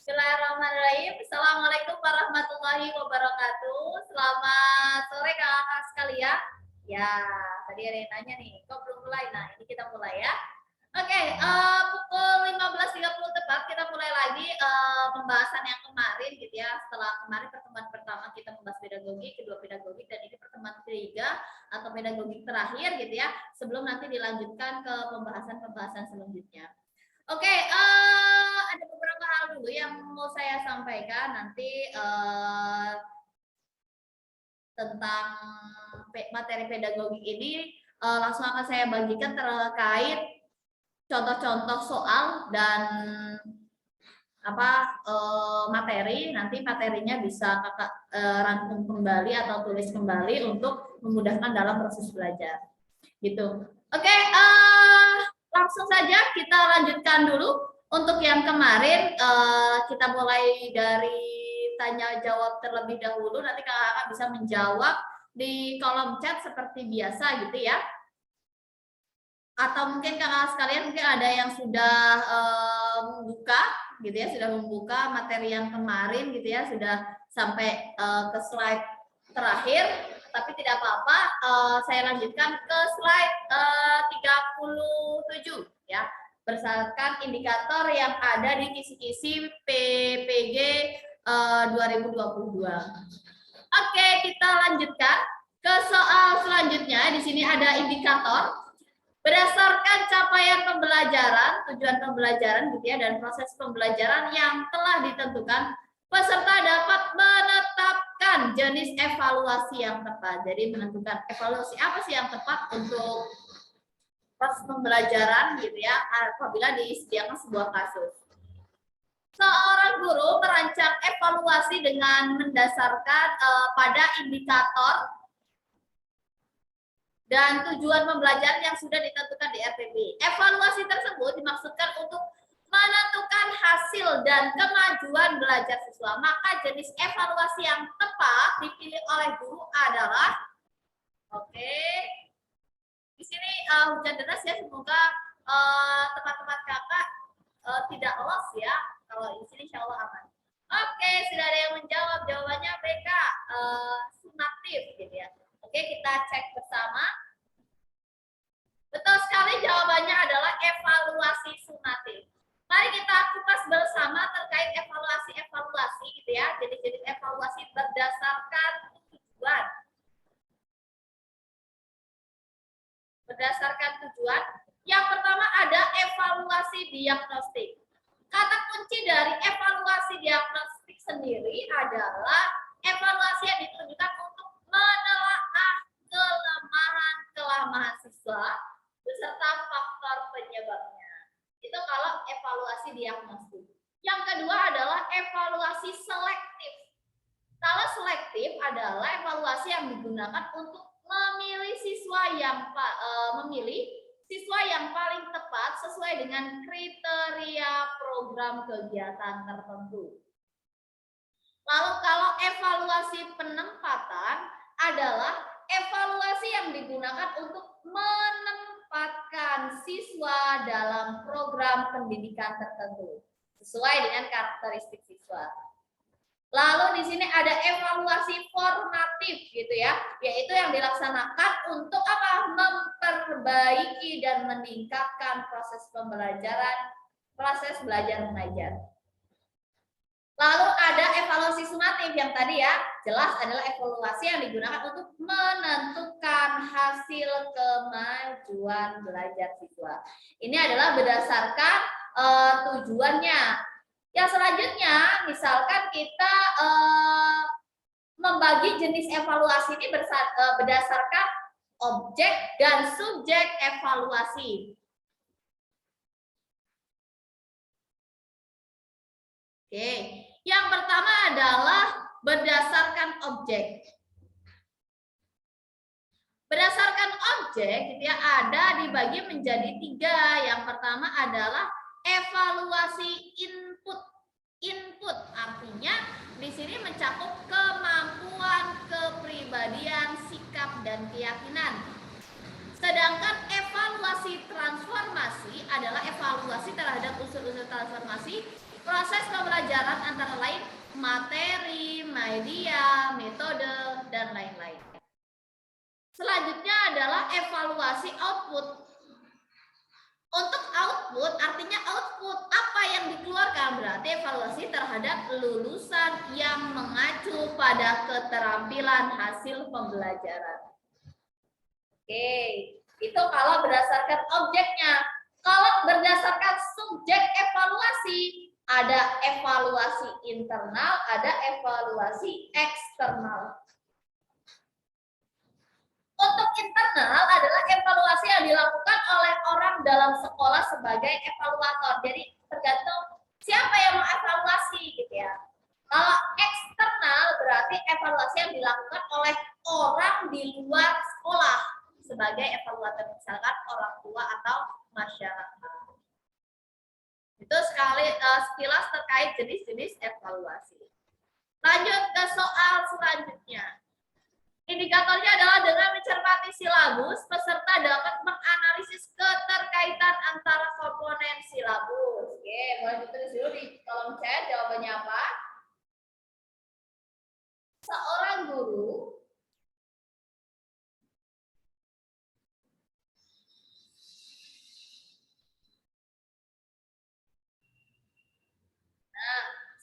Bismillahirrahmanirrahim. Assalamualaikum warahmatullahi wabarakatuh. Selamat sore kakak sekalian. Ya, tadi ada yang nanya nih, kok belum mulai? Nah, ini kita mulai ya. Oke, pukul 15.30 tepat kita mulai lagi pembahasan yang kemarin gitu ya. Setelah kemarin pertemuan pertama kita membahas pedagogi, kedua pedagogi, dan ini pertemuan ketiga atau pedagogi terakhir gitu ya. Sebelum nanti dilanjutkan ke pembahasan-pembahasan selanjutnya. Oke, ada beberapa hal dulu yang mau saya sampaikan nanti tentang materi pedagogi ini langsung akan saya bagikan terkait contoh-contoh soal dan materi. Nanti materinya bisa kakak rangkum kembali atau tulis kembali untuk memudahkan dalam proses belajar. Gitu. Oke, langsung saja kita lanjutkan dulu. Untuk yang kemarin kita mulai dari tanya jawab terlebih dahulu. Nanti kakak bisa menjawab di kolom chat seperti biasa gitu ya. Atau mungkin kakak sekalian mungkin ada yang sudah membuka gitu ya, sudah membuka materi yang kemarin gitu ya, sudah sampai ke slide terakhir. Tapi tidak apa-apa, saya lanjutkan ke slide 37 ya, berdasarkan indikator yang ada di kisi-kisi PPG 2022. Oke, kita lanjutkan ke soal selanjutnya. Di sini ada indikator berdasarkan capaian pembelajaran, tujuan pembelajaran gitu ya, dan proses pembelajaran yang telah ditentukan, peserta dapat menetapkan jenis evaluasi yang tepat. Jadi menentukan evaluasi apa sih yang tepat untuk proses pembelajaran gitu ya, apabila disediakan sebuah kasus. Seorang guru merancang evaluasi dengan mendasarkan pada indikator dan tujuan pembelajaran yang sudah ditentukan di RPB. Evaluasi tersebut dimaksudkan untuk menentukan hasil dan kemajuan belajar siswa. Maka jenis evaluasi yang tepat dipilih oleh guru adalah, di sini hujan deras ya, semoga teman-teman kakak tidak lolos ya. Kalau di sini insya Allah aman. Oke, sudah ada yang menjawab, jawabannya BK, sumatif gitu ya. Oke, kita cek bersama. Betul sekali, jawabannya adalah evaluasi sumatif. Mari kita kupas bersama terkait evaluasi gitu ya. Jadi evaluasi berdasarkan tujuan. Berdasarkan tujuan. Yang pertama ada evaluasi diagnostik. Kata kunci dari evaluasi diagnostik sendiri adalah evaluasi yang ditujukan untuk menelaah kelemahan siswa beserta faktor penyebabnya. Itu kalau evaluasi diagnostik. Yang kedua adalah evaluasi selektif. Kalau selektif adalah evaluasi yang digunakan untuk memilih siswa yang paling tepat sesuai dengan kriteria program kegiatan tertentu. Lalu kalau evaluasi penempatan adalah evaluasi yang digunakan untuk menempatkan siswa dalam program pendidikan tertentu sesuai dengan karakteristik siswa. Lalu di sini ada evaluasi formatif gitu ya, yaitu yang dilaksanakan untuk apa? Memperbaiki dan meningkatkan proses pembelajaran, proses belajar mengajar. Lalu ada evaluasi sumatif yang tadi ya, jelas adalah evaluasi yang digunakan untuk menentukan hasil kemajuan belajar siswa. Ini adalah berdasarkan tujuannya. Yang selanjutnya, misalkan kita membagi jenis evaluasi ini berdasarkan objek dan subjek evaluasi. Oke, yang pertama adalah berdasarkan objek. Berdasarkan objek, gitu ya, ada dibagi menjadi 3. Yang pertama adalah evaluasi input. Input artinya di sini mencakup kemampuan, kepribadian, sikap, dan keyakinan. Sedangkan evaluasi transformasi adalah evaluasi terhadap unsur-unsur transformasi Proses pembelajaran antara lain materi, media, metode, dan lain-lain. Selanjutnya adalah evaluasi output. Untuk output, artinya output apa yang dikeluarkan, berarti evaluasi terhadap lulusan yang mengacu pada keterampilan hasil pembelajaran. Oke, itu kalau berdasarkan objeknya. Kalau berdasarkan subjek evaluasi, ada evaluasi internal, ada evaluasi eksternal. Untuk internal adalah evaluasi yang dilakukan oleh orang dalam sekolah sebagai evaluator. Jadi tergantung siapa yang mengevaluasi gitu ya. Kalau eksternal berarti evaluasi yang dilakukan oleh orang di luar sekolah sebagai evaluator, misalkan orang tua atau masyarakat. Itu sekilas terkait jenis-jenis evaluasi. Lanjut ke soal selanjutnya. Indikatornya adalah dengan mencermati silabus, peserta dapat menganalisis keterkaitan antara komponen silabus. Oke, boleh ditulis dulu di kolom chat jawabannya apa. Seorang guru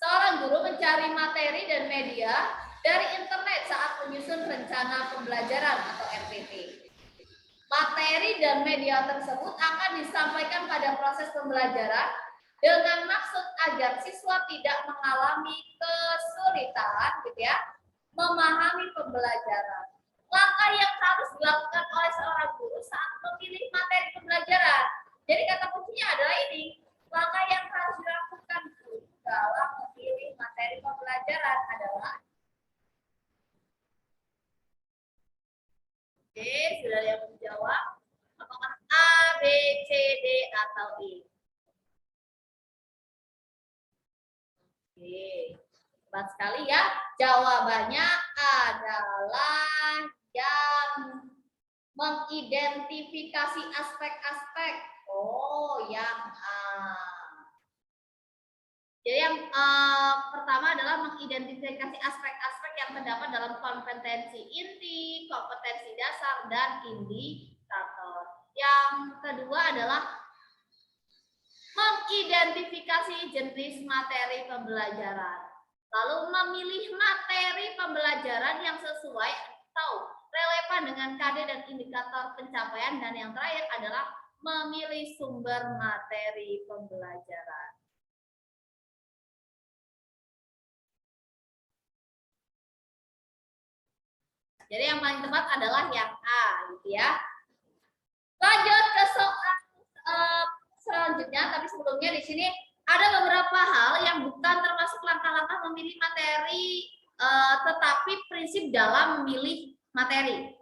seorang guru mencari materi dan media dari internet saat menyusun rencana pembelajaran atau RPP. Materi dan media tersebut akan disampaikan pada proses pembelajaran dengan maksud agar siswa tidak mengalami kesulitan gitu ya, memahami pembelajaran. Langkah yang harus dilakukan oleh seorang guru saat memilih materi pembelajaran. Jadi kata kuncinya adalah ini, langkah yang harus dilakukan guru dalam memilih materi pembelajaran adalah oke, sudah ada yang menjawab? Apakah A, B, C, D, atau E? Oke, cepat sekali ya. Jawabannya adalah yang mengidentifikasi aspek-aspek. Oh, yang A. Jadi yang pertama adalah mengidentifikasi aspek-aspek yang terdapat dalam kompetensi inti, kompetensi dasar, dan indikator. Yang kedua adalah mengidentifikasi jenis materi pembelajaran. Lalu memilih materi pembelajaran yang sesuai atau relevan dengan KD dan indikator pencapaian. Dan yang terakhir adalah memilih sumber materi pembelajaran. Jadi yang paling tepat adalah yang A, gitu ya. Lanjut ke soal selanjutnya, tapi sebelumnya di sini ada beberapa hal yang bukan termasuk langkah-langkah memilih materi, tetapi prinsip dalam memilih materi.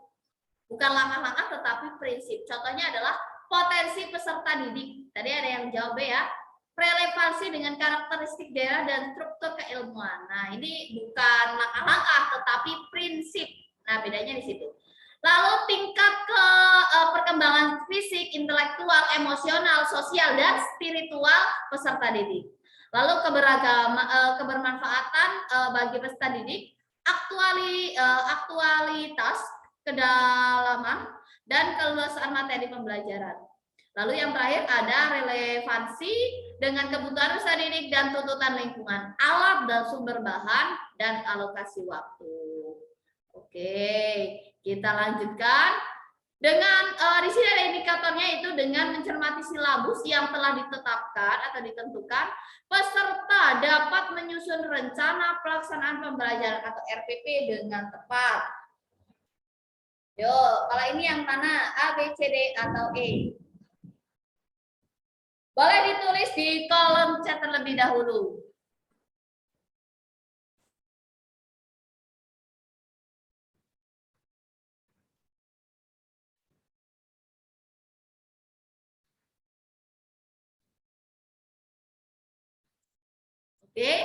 Bukan langkah-langkah, tetapi prinsip. Contohnya adalah potensi peserta didik. Tadi ada yang jawab ya. Relevansi dengan karakteristik daerah dan struktur keilmuan. Nah, ini bukan langkah-langkah, tetapi prinsip. Nah, bedanya di situ. Lalu tingkat perkembangan fisik, intelektual, emosional, sosial, dan spiritual peserta didik. Lalu kebermanfaatan bagi peserta didik, aktualitas, kedalaman, dan keluasan materi pembelajaran. Lalu yang terakhir ada relevansi dengan kebutuhan peserta didik dan tuntutan lingkungan, alat dan sumber bahan, dan alokasi waktu. Oke, kita lanjutkan dengan di sini ada indikatornya, itu dengan mencermati silabus yang telah ditetapkan atau ditentukan, peserta dapat menyusun rencana pelaksanaan pembelajaran atau RPP dengan tepat. Yuk, kalau ini yang mana? A, B, C, D, atau E? Boleh ditulis di kolom chat terlebih dahulu. Oke.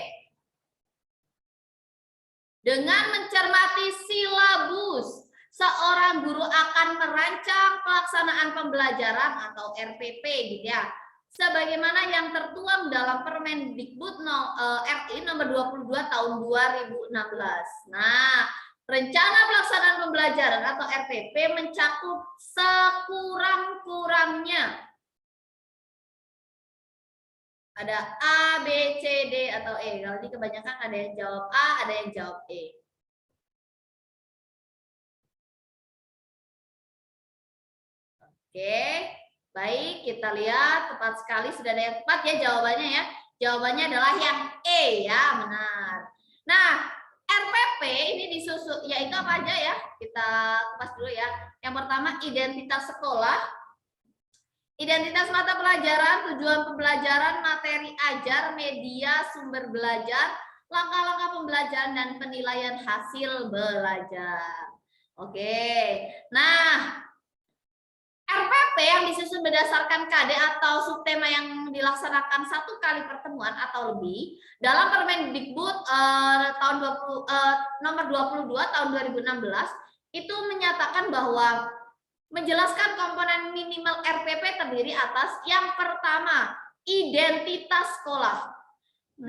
Dengan mencermati silabus, seorang guru akan merancang pelaksanaan pembelajaran atau RPP gitu ya, sebagaimana yang tertuang dalam Permendikbud RI nomor 22 tahun 2016. Nah, rencana pelaksanaan pembelajaran atau RPP mencakup sekurang-kurangnya ada A, B, C, D, atau E. Kalau ini kebanyakan ada yang jawab A, ada yang jawab E. Oke, baik, kita lihat tepat sekali, sudah ada yang tepat ya jawabannya ya. Jawabannya adalah yang E ya, benar. Nah, RPP ini disusun, yaitu apa aja ya? Kita kupas dulu ya. Yang pertama, identitas sekolah, identitas mata pelajaran, tujuan pembelajaran, materi ajar, media, sumber belajar, langkah-langkah pembelajaran, dan penilaian hasil belajar. Oke, nah RPP yang disusun berdasarkan KD atau subtema yang dilaksanakan satu kali pertemuan atau lebih dalam Permendikbud tahun nomor 22 tahun 2016 itu menyatakan bahwa menjelaskan komponen minimal RPP terdiri atas yang pertama identitas sekolah,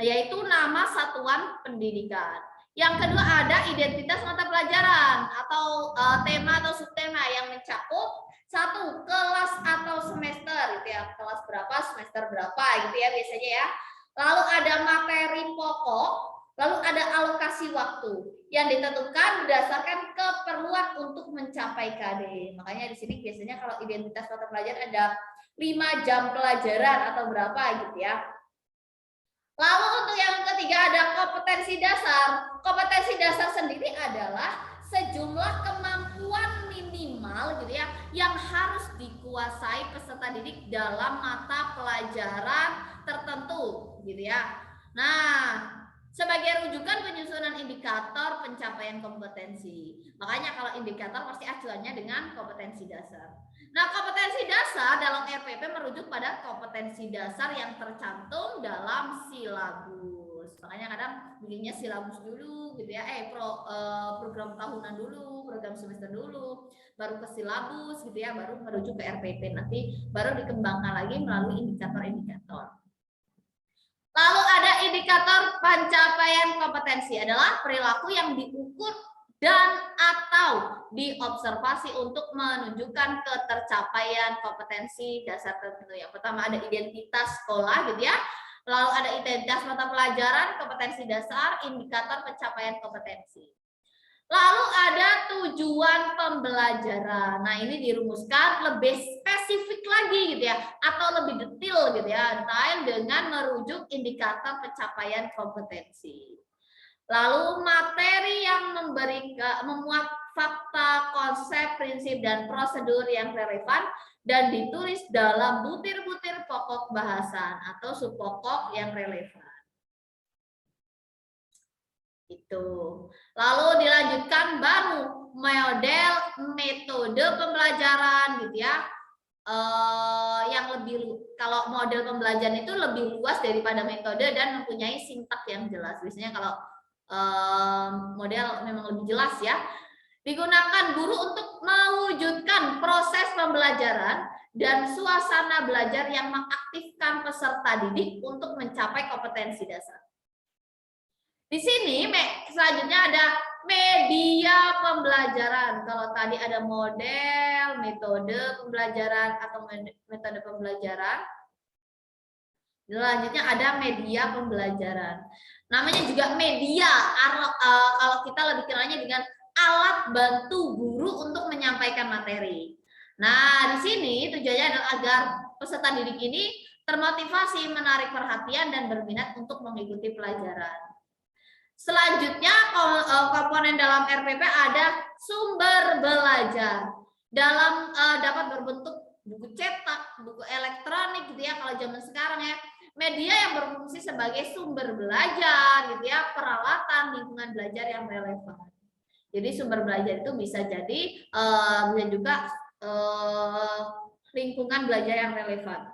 yaitu nama satuan pendidikan. Yang kedua ada identitas mata pelajaran atau tema atau subtema yang mencakup satu kelas atau semester gitu ya, kelas berapa semester berapa gitu ya biasanya ya. Lalu ada materi pokok, lalu ada alokasi waktu yang ditentukan berdasarkan keperluan untuk mencapai KD. Makanya di sini biasanya kalau identitas mata pelajaran ada 5 jam pelajaran atau berapa gitu ya. Lalu untuk yang ketiga ada kompetensi dasar. Kompetensi dasar sendiri adalah sejumlah kemampuan minimal gitu ya yang harus dikuasai peserta didik dalam mata pelajaran tertentu gitu ya. Nah, sebagai rujukan penyusunan indikator pencapaian kompetensi. Makanya kalau indikator pasti acuannya dengan kompetensi dasar. Nah, kompetensi dasar dalam RPP merujuk pada kompetensi dasar yang tercantum dalam silabus. Makanya kadang bikinnya silabus dulu gitu ya, program tahunan dulu, program semester dulu, baru ke silabus gitu ya, baru merujuk ke RPP, nanti baru dikembangkan lagi melalui indikator-indikator. Lalu ada indikator pencapaian kompetensi adalah perilaku yang diukur dan atau diobservasi untuk menunjukkan ketercapaian kompetensi dasar tertentu. Yang pertama ada identitas sekolah gitu ya. Lalu ada identitas mata pelajaran, kompetensi dasar, indikator pencapaian kompetensi. Lalu ada tujuan pembelajaran. Nah, ini dirumuskan lebih spesifik lagi gitu ya, atau lebih detail gitu ya, detail dengan merujuk indikator pencapaian kompetensi. Lalu materi yang memuat fakta, konsep, prinsip, dan prosedur yang relevan dan ditulis dalam butir-butir pokok bahasan atau subpokok yang relevan. Itu. Lalu dilanjutkan baru model metode pembelajaran gitu ya. Yang lebih, kalau model pembelajaran itu lebih luas daripada metode dan mempunyai sintak yang jelas. Biasanya kalau model memang lebih jelas ya. Digunakan guru untuk mewujudkan proses pembelajaran dan suasana belajar yang mengaktifkan peserta didik untuk mencapai kompetensi dasar. Di sini selanjutnya ada media pembelajaran. Kalau tadi ada model, metode pembelajaran atau metode pembelajaran. Selanjutnya ada media pembelajaran. Namanya juga media. Kalau kita lebih kenalnya dengan alat bantu guru untuk menyampaikan materi. Nah, di sini tujuannya adalah agar peserta didik ini termotivasi, menarik perhatian, dan berminat untuk mengikuti pelajaran. Selanjutnya komponen dalam RPP ada sumber belajar. Dapat berbentuk buku cetak, buku elektronik gitu ya kalau zaman sekarang ya. Media yang berfungsi sebagai sumber belajar gitu ya, peralatan lingkungan belajar yang relevan. Jadi sumber belajar itu bisa jadi bisa juga lingkungan belajar yang relevan.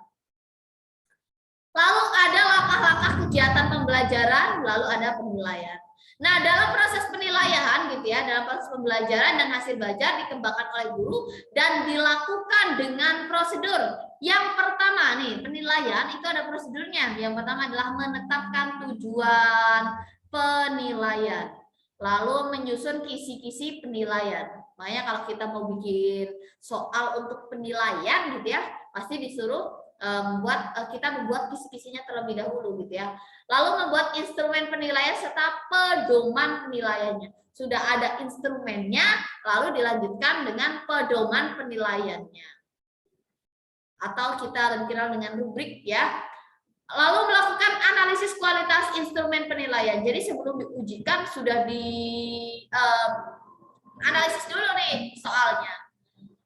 Lalu ada langkah-langkah kegiatan pembelajaran. lalu ada penilaian. Nah, dalam proses penilaian gitu ya, dalam proses pembelajaran dan hasil belajar dikembangkan oleh guru dan dilakukan dengan prosedur. Yang pertama nih, penilaian itu ada prosedurnya. Yang pertama adalah menetapkan tujuan penilaian. Lalu menyusun kisi-kisi penilaian. Makanya kalau kita mau bikin soal untuk penilaian gitu ya, pasti disuruh kita membuat kisi-kisinya terlebih dahulu gitu ya. Lalu membuat instrumen penilaian serta pedoman penilaiannya. Sudah ada instrumennya, lalu dilanjutkan dengan pedoman penilaiannya. Atau kita lebih kenal dengan rubrik ya. Lalu melakukan analisis kualitas instrumen penilaian. Jadi sebelum diujikan sudah di analisis dulu nih soalnya.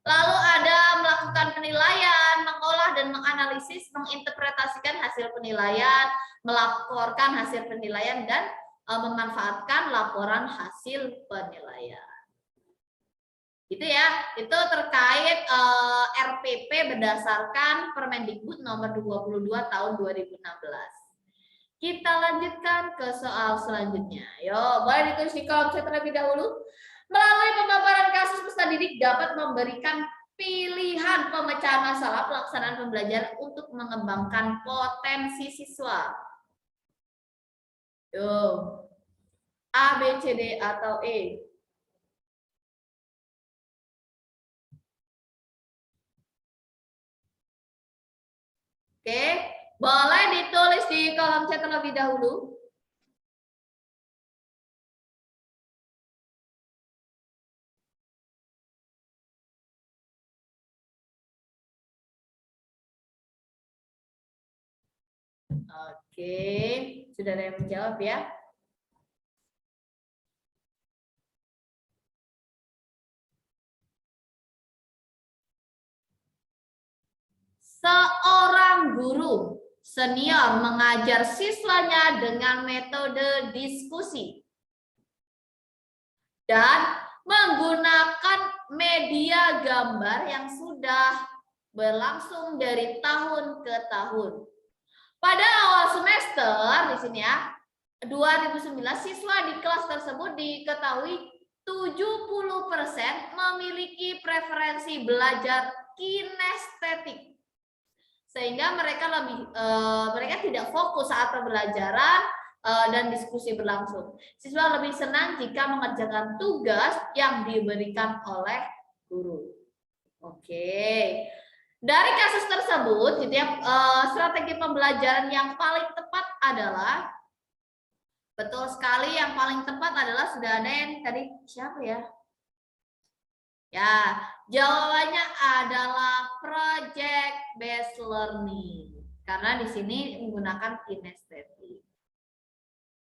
Lalu ada melakukan penilaian, mengolah dan menganalisis, menginterpretasikan hasil penilaian, melaporkan hasil penilaian, dan memanfaatkan laporan hasil penilaian. Gitu ya, itu terkait RPP berdasarkan Permendikbud nomor 22 tahun 2016. Kita lanjutkan ke soal selanjutnya. Yo, boleh ditulis di kolom chat terlebih dahulu. Melalui pemaparan kasus peserta didik dapat memberikan pilihan pemecahan masalah pelaksanaan pembelajaran untuk mengembangkan potensi siswa. Yo. A, B, C, D, atau E? Oke, boleh ditulis di kolom chat terlebih dahulu. Oke, sudah ada yang menjawab ya? Seorang guru senior mengajar siswanya dengan metode diskusi dan menggunakan media gambar yang sudah berlangsung dari tahun ke tahun. Pada awal semester di sini ya, 2019 siswa di kelas tersebut diketahui 70% memiliki preferensi belajar kinestetik. Sehingga mereka tidak fokus saat pembelajaran dan diskusi berlangsung. Siswa lebih senang jika mengerjakan tugas yang diberikan oleh guru. Oke. Dari kasus tersebut, gitu ya, strategi pembelajaran yang paling tepat adalah, betul sekali, yang paling tepat adalah sudah ada yang tadi siapa ya? Ya, jawabannya adalah project based learning. Karena di sini menggunakan kinestetik.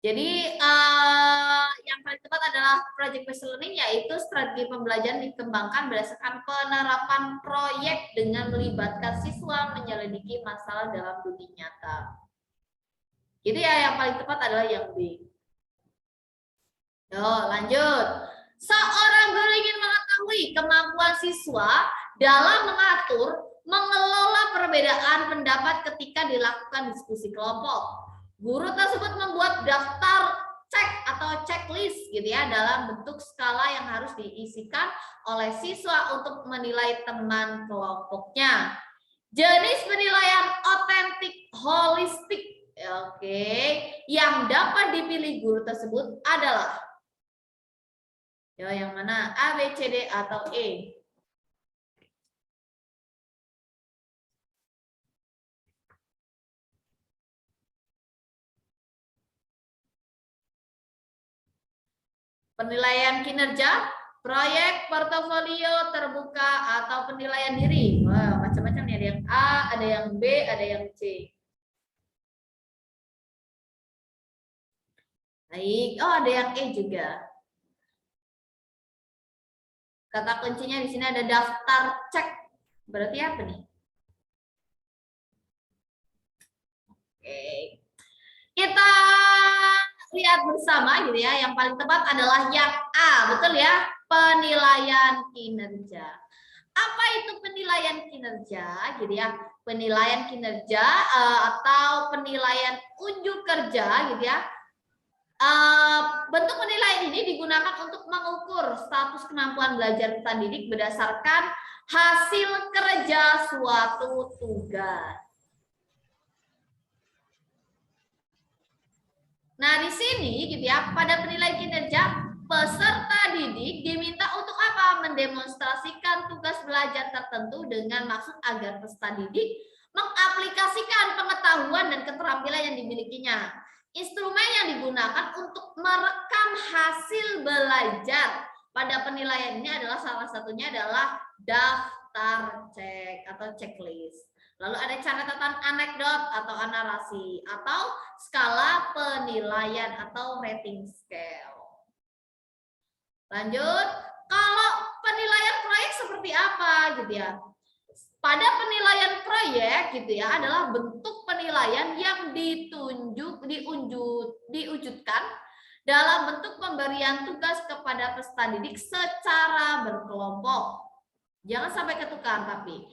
Jadi yang paling tepat adalah project based learning, yaitu strategi pembelajaran dikembangkan berdasarkan penerapan proyek dengan melibatkan siswa menyelidiki masalah dalam dunia nyata. Jadi ya yang paling tepat adalah yang B. Yo, lanjut. Seorang guru ingin mengetahui kemampuan siswa dalam mengatur, mengelola perbedaan pendapat ketika dilakukan diskusi kelompok. Guru tersebut membuat daftar cek atau checklist gitu ya dalam bentuk skala yang harus diisikan oleh siswa untuk menilai teman kelompoknya. Jenis penilaian otentik holistik, oke, yang dapat dipilih guru tersebut adalah yang mana? A, B, C, D, atau E? Penilaian kinerja, proyek, portofolio, terbuka, atau penilaian diri. Wah, macam-macam nih. Ada yang A, ada yang B, ada yang C. Baik. Oh, ada yang E juga. Kata kuncinya di sini ada daftar cek. Berarti apa nih? Oke. Kita lihat bersama gitu ya. Yang paling tepat adalah yang A, betul ya? Penilaian kinerja. Apa itu penilaian kinerja gitu ya? Penilaian kinerja atau penilaian unjuk kerja gitu ya. bentuk penilaian ini digunakan untuk mengukur status kemampuan belajar peserta didik berdasarkan hasil kerja suatu tugas. Nah, di sini gitu ya, pada penilaian kinerja peserta didik diminta untuk apa? Mendemonstrasikan tugas belajar tertentu dengan maksud agar peserta didik mengaplikasikan pengetahuan dan keterampilan yang dimilikinya. Instrumen yang digunakan untuk merekam hasil belajar pada penilaian ini adalah salah satunya adalah daftar cek atau checklist. Lalu ada catatan anekdot atau narasi atau skala penilaian atau rating scale. Lanjut, kalau penilaian proyek seperti apa gitu ya? Pada penilaian proyek gitu ya adalah bentuk penilaian yang diwujudkan dalam bentuk pemberian tugas kepada peserta didik secara berkelompok. Jangan sampai ketukar tapi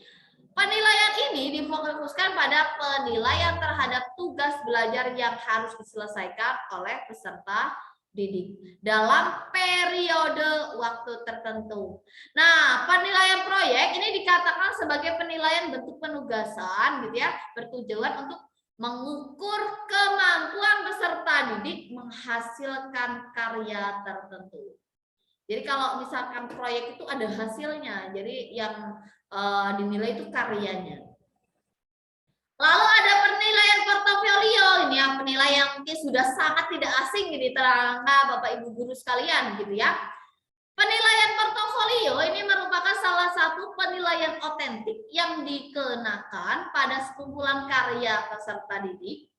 penilaian ini difokuskan pada penilaian terhadap tugas belajar yang harus diselesaikan oleh peserta didik dalam periode waktu tertentu. Nah, penilaian proyek ini dikatakan sebagai penilaian bentuk penugasan gitu ya, bertujuan untuk mengukur kemampuan peserta didik menghasilkan karya tertentu. Jadi kalau misalkan proyek itu ada hasilnya, jadi yang dinilai itu karyanya. Lalu ada penilaian portofolio, ini yang penilaian yang mungkin sudah sangat tidak asing di telinga Bapak Ibu guru sekalian gitu ya. Penilaian portofolio ini merupakan salah satu penilaian otentik yang dikenakan pada sekumpulan karya peserta didik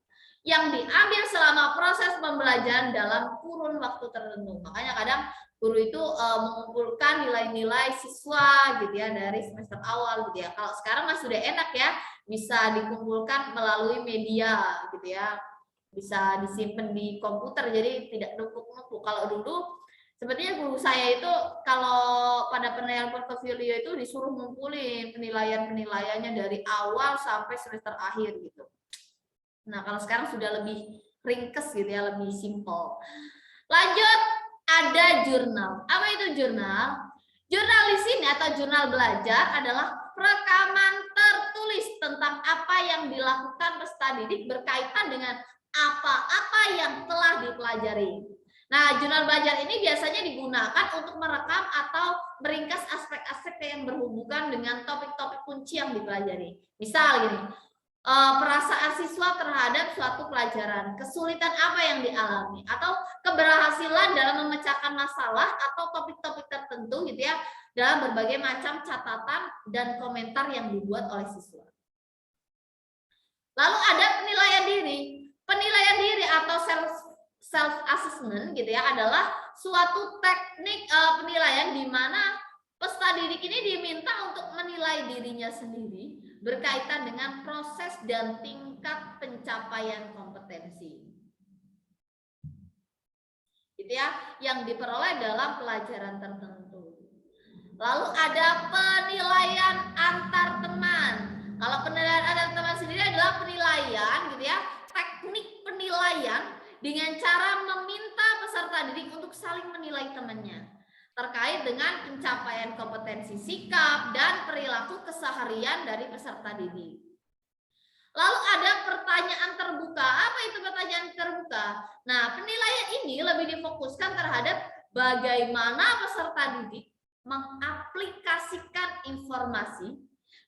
yang diambil selama proses pembelajaran dalam kurun waktu tertentu. Makanya kadang guru itu mengumpulkan nilai-nilai siswa gitu ya dari semester awal gitu ya. Kalau sekarang mas sudah enak ya, bisa dikumpulkan melalui media gitu ya, bisa disimpan di komputer jadi tidak numpuk-numpuk. Kalau dulu sepertinya guru saya itu kalau pada penilaian portofolio itu disuruh ngumpulin penilaian-penilaiannya dari awal sampai semester akhir gitu. Nah, kalau sekarang sudah lebih ringkes gitu ya, lebih simpel. Lanjut, ada jurnal. Apa itu jurnal? Jurnal di sini atau jurnal belajar adalah rekaman tertulis tentang apa yang dilakukan peserta didik berkaitan dengan apa-apa yang telah dipelajari. Nah, jurnal belajar ini biasanya digunakan untuk merekam atau meringkas aspek-aspek yang berhubungan dengan topik-topik kunci yang dipelajari. Misal gini, perasaan siswa terhadap suatu pelajaran, kesulitan apa yang dialami, atau keberhasilan dalam memecahkan masalah atau topik-topik tertentu gitu ya, dalam berbagai macam catatan dan komentar yang dibuat oleh siswa. Lalu ada penilaian diri. Penilaian diri atau self assessment gitu ya adalah suatu teknik penilaian di mana peserta didik ini diminta untuk menilai dirinya sendiri berkaitan dengan proses dan tingkat pencapaian kompetensi. Gitu ya, yang diperoleh dalam pelajaran tertentu. Lalu ada penilaian antar teman. Kalau penilaian antar teman sendiri adalah penilaian gitu ya, teknik penilaian dengan cara meminta peserta didik untuk saling menilai temannya terkait dengan pencapaian kompetensi sikap dan perilaku keseharian dari peserta didik. Lalu ada pertanyaan terbuka. Apa itu pertanyaan terbuka? Nah, penilaian ini lebih difokuskan terhadap bagaimana peserta didik mengaplikasikan informasi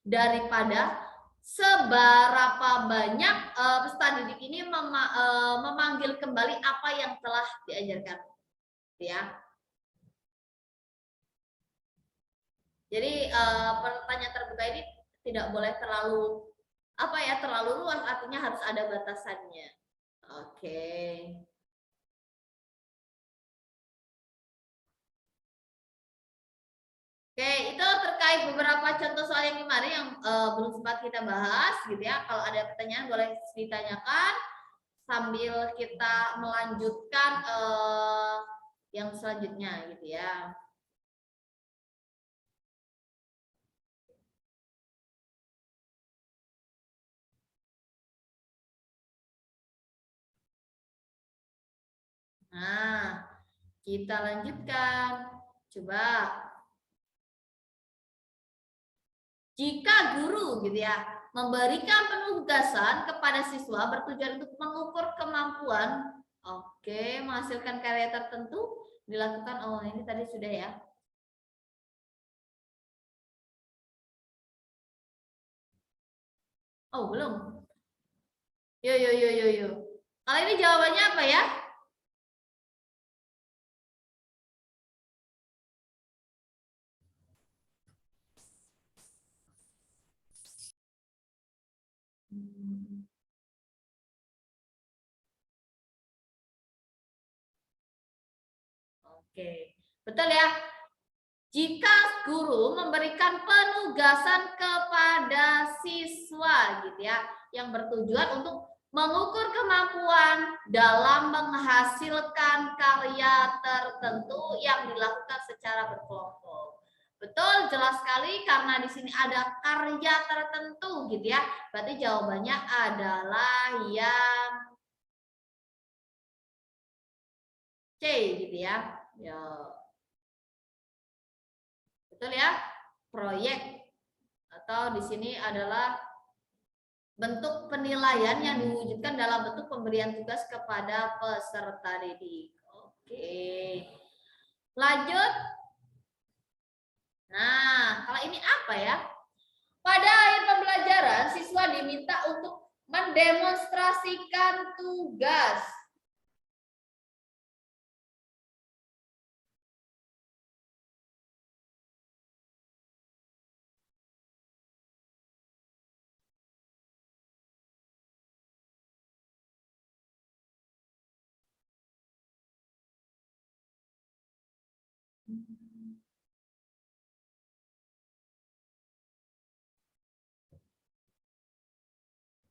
daripada seberapa banyak peserta didik ini memanggil kembali apa yang telah diajarkan. Ya. Jadi pertanyaan terbuka ini tidak boleh terlalu terlalu luas, artinya harus ada batasannya. Oke. Oke, itu terkait beberapa contoh soal yang kemarin yang belum sempat kita bahas gitu ya. Kalau ada pertanyaan boleh ditanyakan sambil kita melanjutkan yang selanjutnya gitu ya. Nah, Nah, kita lanjutkan. Coba. Jika guru gitu ya memberikan penugasan kepada siswa bertujuan untuk mengukur kemampuan, oke, menghasilkan karya tertentu dilakukan. Oh, ini tadi sudah ya. Oh, belum. Yo yo yo yo yo. Kalau ini jawabannya apa ya? Oke, betul ya. Jika guru memberikan penugasan kepada siswa gitu ya, yang bertujuan untuk mengukur kemampuan dalam menghasilkan karya tertentu yang dilakukan secara berkelompok. Betul, jelas sekali karena di sini ada karya tertentu gitu ya. Berarti jawabannya adalah yang C gitu ya. Ya. Betul ya? Proyek atau di sini adalah bentuk penilaian yang diwujudkan dalam bentuk pemberian tugas kepada peserta didik. Oke. Lanjut. Nah, kalau ini apa ya? Pada akhir pembelajaran, siswa diminta untuk mendemonstrasikan tugas.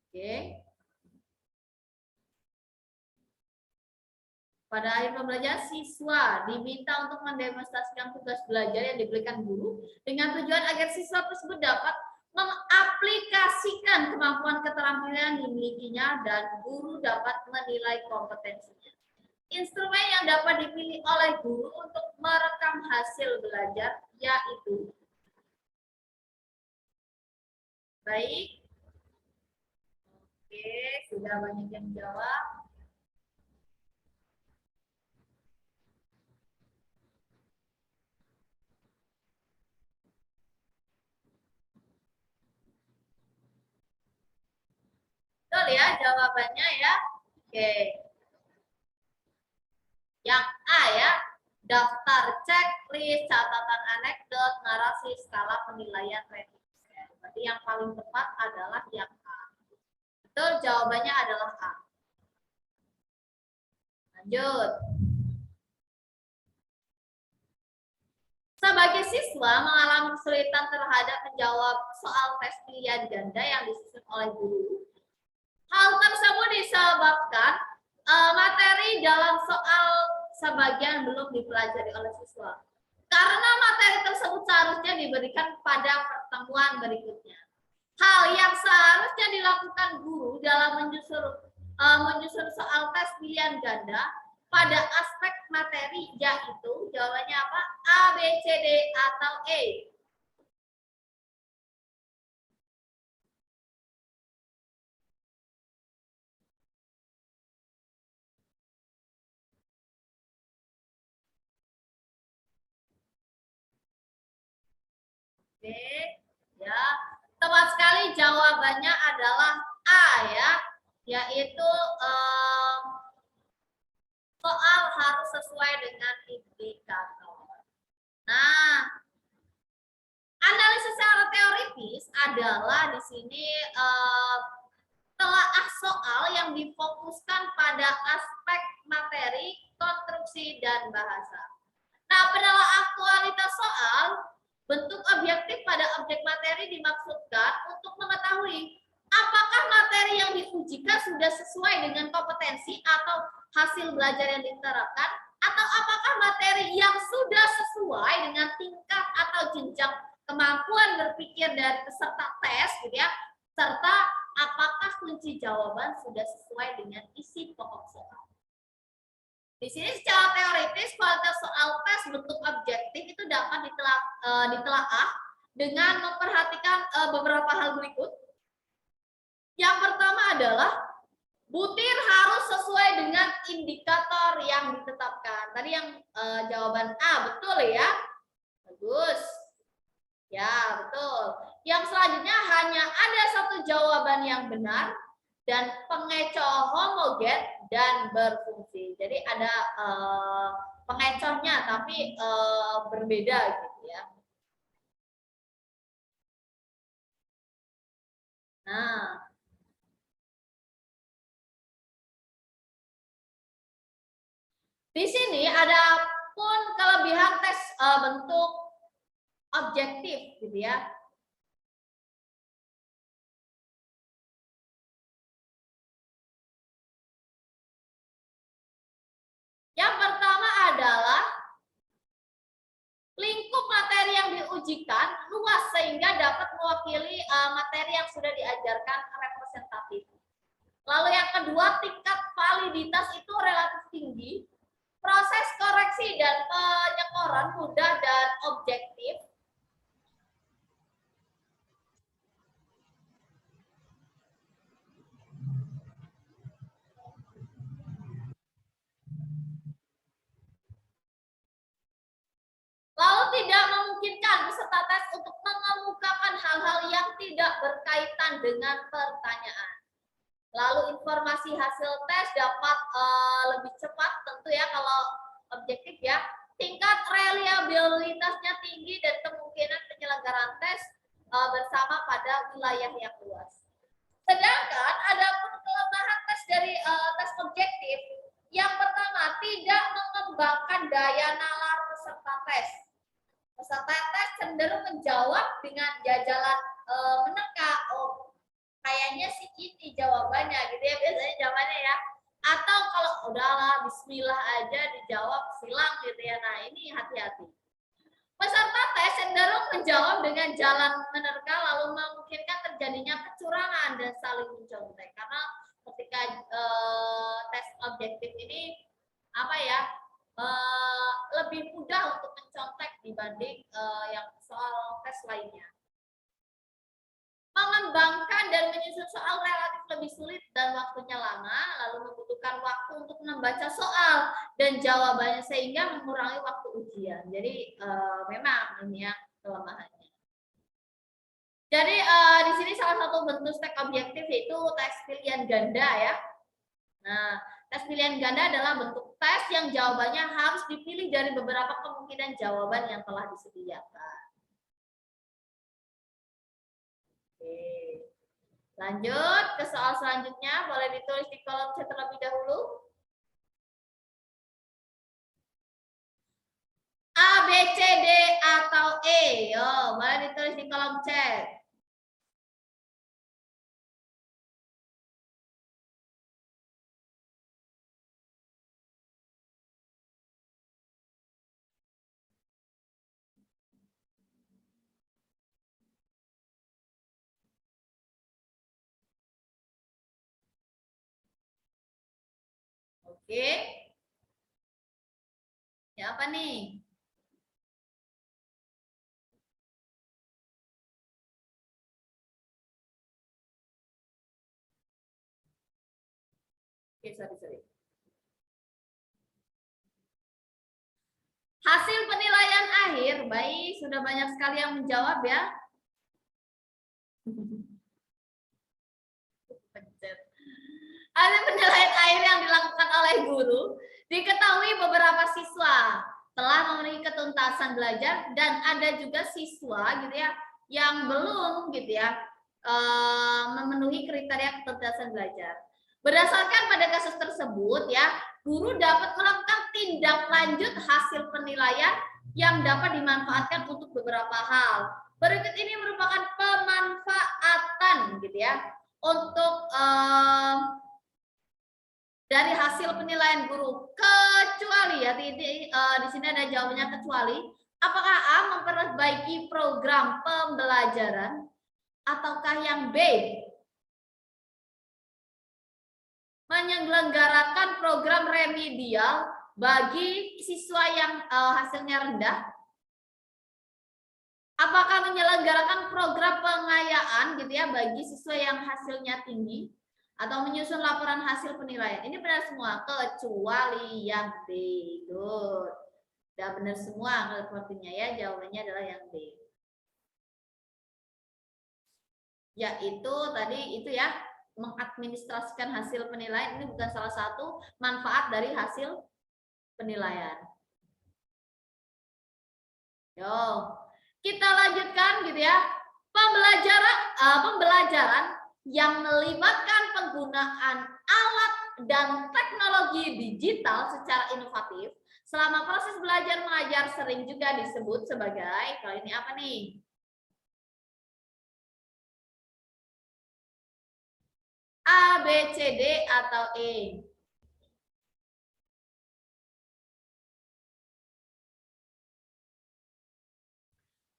Oke. Pada akhir pembelajaran, siswa diminta untuk mendemonstrasikan tugas belajar yang diberikan guru dengan tujuan agar siswa tersebut dapat mengaplikasikan kemampuan keterampilan yang dimilikinya dan guru dapat menilai kompetensinya. Instrumen yang dapat dipilih oleh guru untuk merekam hasil belajar yaitu baik. Oke, sudah banyak yang jawab. Betul ya jawabannya ya. Oke. Yang A ya, daftar checklist, catatan anekdot, narasi, skala penilaian rating. Berarti yang paling tepat adalah yang A. Betul, jawabannya adalah A. Lanjut. Sebagai siswa mengalami kesulitan terhadap menjawab soal tes pilihan ganda yang disusun oleh guru. Hal tersebut disebabkan materi dalam soal sebagian belum dipelajari oleh siswa. Karena materi tersebut seharusnya diberikan pada pertemuan berikutnya. Hal yang seharusnya dilakukan guru dalam menyusun soal tes pilihan ganda pada aspek materi yaitu jawabannya apa? A, B, C, D atau E. Oke, ya. Tepat sekali jawabannya adalah A ya, yaitu soal harus sesuai dengan indikator. Nah, analisis secara teoritis adalah di sini telaah soal yang difokuskan pada aspek materi, konstruksi, dan bahasa. Nah, penelaah kualitas soal bentuk objektif pada objek materi dimaksudkan untuk mengetahui apakah materi yang diujikan sudah sesuai dengan kompetensi atau hasil belajar yang diterapkan, atau apakah materi yang sudah sesuai dengan tingkat atau jenjang kemampuan berpikir dari peserta tes, gitu ya, serta apakah kunci jawaban sudah sesuai dengan isi pokok soal. Di sini secara teoritis kualitas soal tes bentuk objektif itu dapat ditelaah dengan memperhatikan beberapa hal berikut. Yang pertama adalah butir harus sesuai dengan indikator yang ditetapkan. Tadi yang jawaban A betul ya? Bagus. Ya, betul. Yang selanjutnya hanya ada satu jawaban yang benar dan pengecoh homogen dan berfungsi. Jadi ada pengecohnya tapi berbeda gitu ya. Nah, di sini ada pun kelebihan tes bentuk objektif gitu ya. Yang pertama adalah lingkup materi yang diujikan luas sehingga dapat mewakili materi yang sudah diajarkan representatif. Lalu yang kedua, tingkat validitas itu relatif tinggi. Proses koreksi dan penyekoran mudah dan objektif. Lalu tidak memungkinkan peserta tes untuk mengemukakan hal-hal yang tidak berkaitan dengan pertanyaan. Lalu informasi hasil tes dapat lebih cepat tentu ya kalau objektif ya. Tingkat reliabilitasnya tinggi dan kemungkinan penyelenggaraan tes bersama pada wilayah yang luas. Sedangkan ada pun kelemahan tes dari tes objektif. Yang pertama, tidak mengembangkan daya nalar peserta tes. Peserta tes cenderung menjawab dengan jajalan meneka. Oh, kayaknya sih ini jawabannya gitu ya, biasanya jawabannya ya. Atau kalau udahlah bismillah aja dijawab silang gitu ya. Nah, ini hati-hati. Peserta tes cenderung menjawab dengan jalan menerka lalu memungkinkan terjadinya kecurangan dan saling mencontek. Karena ketika tes objektif ini apa ya? Lebih mudah untuk mencontek dibanding yang soal tes lainnya. Mengembangkan dan menyusun soal relatif lebih sulit dan waktunya lama, lalu membutuhkan waktu untuk membaca soal dan jawabannya sehingga mengurangi waktu ujian. Jadi memang ini yang kelemahannya. Jadi di sini salah satu bentuk tes objektif yaitu tes pilihan ganda ya. Nah, tes pilihan ganda adalah bentuk tes yang jawabannya harus dipilih dari beberapa kemungkinan jawaban yang telah disediakan. Oke. Lanjut ke soal selanjutnya, boleh ditulis di kolom chat terlebih dahulu. A, B, C, D, atau E? Yo, boleh ditulis di kolom chat. Oke. Ya apa nih? Oke, sorry. Hasil penilaian akhir, baik, sudah banyak sekali yang menjawab ya. Hasil penilaian akhir yang dilakukan oleh guru, diketahui beberapa siswa telah memenuhi ketuntasan belajar dan ada juga siswa gitu ya yang belum gitu ya memenuhi kriteria ketuntasan belajar. Berdasarkan pada kasus tersebut ya, guru dapat melakukan tindak lanjut hasil penilaian yang dapat dimanfaatkan untuk beberapa hal. Berikut ini merupakan pemanfaatan gitu ya untuk dari hasil penilaian guru, kecuali ya di sini ada jawabannya kecuali apakah A memperbaiki program pembelajaran ataukah yang B menyelenggarakan program remedial bagi siswa yang hasilnya rendah? Apakah menyelenggarakan program pengayaan gitu ya bagi siswa yang hasilnya tinggi atau menyusun laporan hasil penilaian? Ini benar semua kecuali yang D. Good. Udah benar semua sepertinya ya, jawabannya adalah yang D. Yaitu tadi itu ya, mengadministrasikan hasil penilaian ini bukan salah satu manfaat dari hasil penilaian. Yo, kita lanjutkan gitu ya. Pembelajaran yang melibatkan penggunaan alat dan teknologi digital secara inovatif selama proses belajar mengajar sering juga disebut sebagai, kalau ini apa nih? A, B, C, D atau E?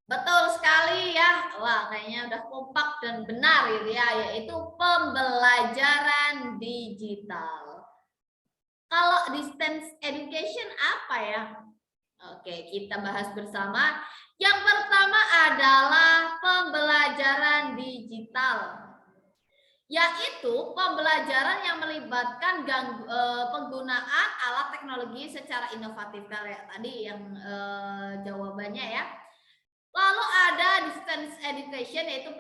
Betul sekali ya. Wah, kayaknya udah kompak dan benar gitu ya, yaitu pembelajaran digital. Kalau distance education apa ya? Oke, kita bahas bersama. Yang pertama adalah pembelajaran digital, yaitu pembelajaran yang melibatkan penggunaan alat teknologi secara inovatif. Kayak tadi yang jawabannya ya. Lalu ada distance education, yaitu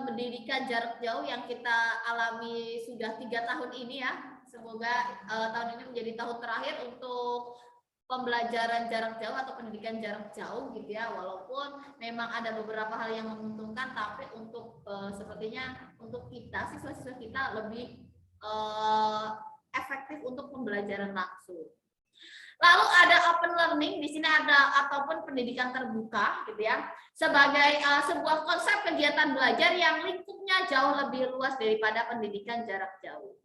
pendidikan jarak jauh yang kita alami sudah 3 tahun ini ya. Semoga tahun ini menjadi tahun terakhir untuk pembelajaran jarak jauh atau pendidikan jarak jauh gitu ya. Walaupun memang ada beberapa hal yang menguntungkan, tapi untuk sepertinya untuk kita, siswa-siswa kita lebih efektif untuk pembelajaran langsung. Lalu ada open learning, di sini ada ataupun pendidikan terbuka gitu ya, sebagai sebuah konsep kegiatan belajar yang lingkupnya jauh lebih luas daripada pendidikan jarak jauh.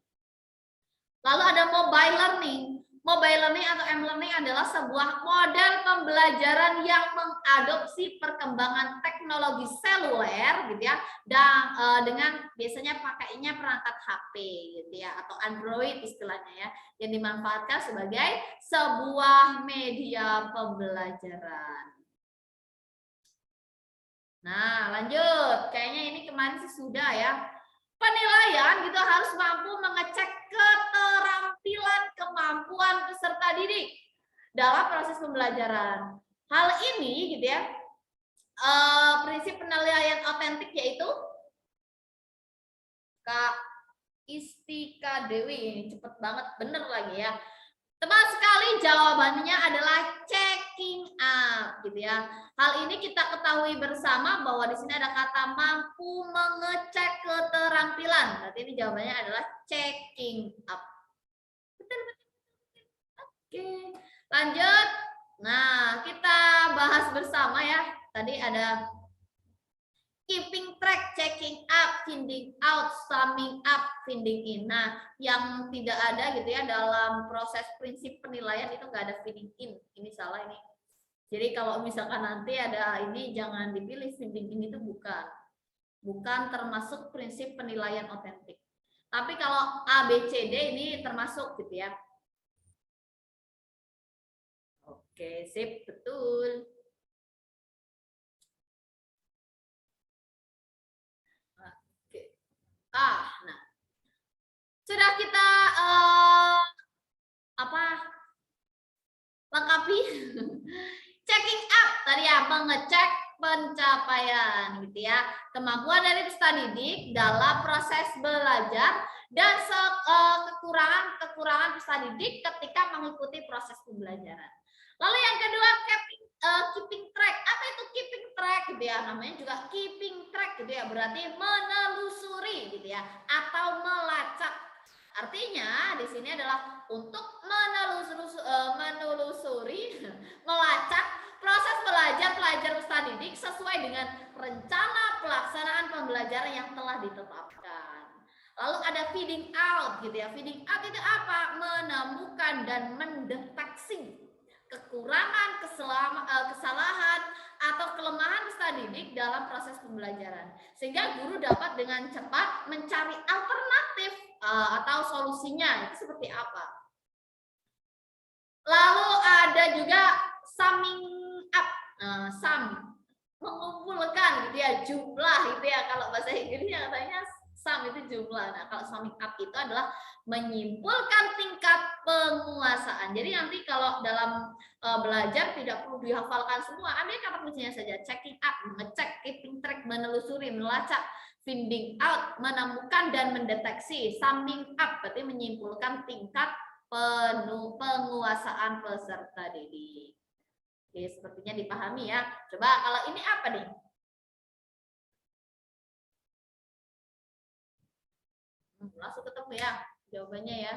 Lalu ada mobile learning. Mobile learning atau m-learning adalah sebuah model pembelajaran yang mengadopsi perkembangan teknologi seluler gitu ya, dan dengan biasanya pakainya perangkat HP gitu ya, atau Android istilahnya ya, yang dimanfaatkan sebagai sebuah media pembelajaran. Nah, lanjut. Kayaknya ini kemarin sih sudah ya. Penilaian gitu harus mampu mengecek keterampilan kemampuan peserta didik dalam proses pembelajaran. Hal ini gitu ya, prinsip penilaian otentik yaitu Kak Istika Dewi, ini cepet banget, bener lagi ya. Tepat sekali, jawabannya adalah checking up gitu ya. Hal ini kita ketahui bersama bahwa di sini ada kata mampu mengecek keterampilan. Berarti ini jawabannya adalah checking up. Betul. Oke, lanjut. Nah, kita bahas bersama ya. Tadi ada keeping track, checking up, finding out, summing up, finding in. Nah, yang tidak ada gitu ya dalam proses prinsip penilaian itu nggak ada finding in. Ini salah ini. Jadi kalau misalkan nanti ada ini jangan dipilih, finding in itu bukan termasuk prinsip penilaian otentik. Tapi kalau A, B, C, D ini termasuk gitu ya. Oke, sip, betul. Nah, sudah kita lengkapi checking up tadi ya, mengecek pencapaian gitu ya, kemampuan dari peserta didik dalam proses belajar dan kekurangan peserta didik ketika mengikuti proses pembelajaran. Lalu yang kedua, keeping track. Apa itu keeping track gitu ya? Namanya juga keeping track gitu ya, berarti menelusuri gitu ya, atau melacak. Artinya di sini adalah untuk menelusuri, melacak proses belajar peserta didik sesuai dengan rencana pelaksanaan pembelajaran yang telah ditetapkan. Lalu ada feeding out gitu ya. Feeding out itu apa? Menemukan dan mendeteksi kekurangan, kesalahan atau kelemahan peserta didik dalam proses pembelajaran, sehingga guru dapat dengan cepat mencari alternatif atau solusinya. Itu seperti apa? sum, mengumpulkan gitu ya, jumlah gitu ya. Kalau bahasa Inggrisnya katanya sum itu jumlah. Nah, kalau summing up itu adalah menyimpulkan tingkat penguasaan. Jadi nanti kalau dalam belajar tidak perlu dihafalkan semua. Ambil kata kuncinya saja. Checking up, mengecek, keeping track, menelusuri, melacak, finding out, menemukan dan mendeteksi. Summing up berarti menyimpulkan tingkat penguasaan peserta didik. Oke, sepertinya dipahami ya. Coba kalau ini apa nih? Langsung ketemu ya jawabannya ya.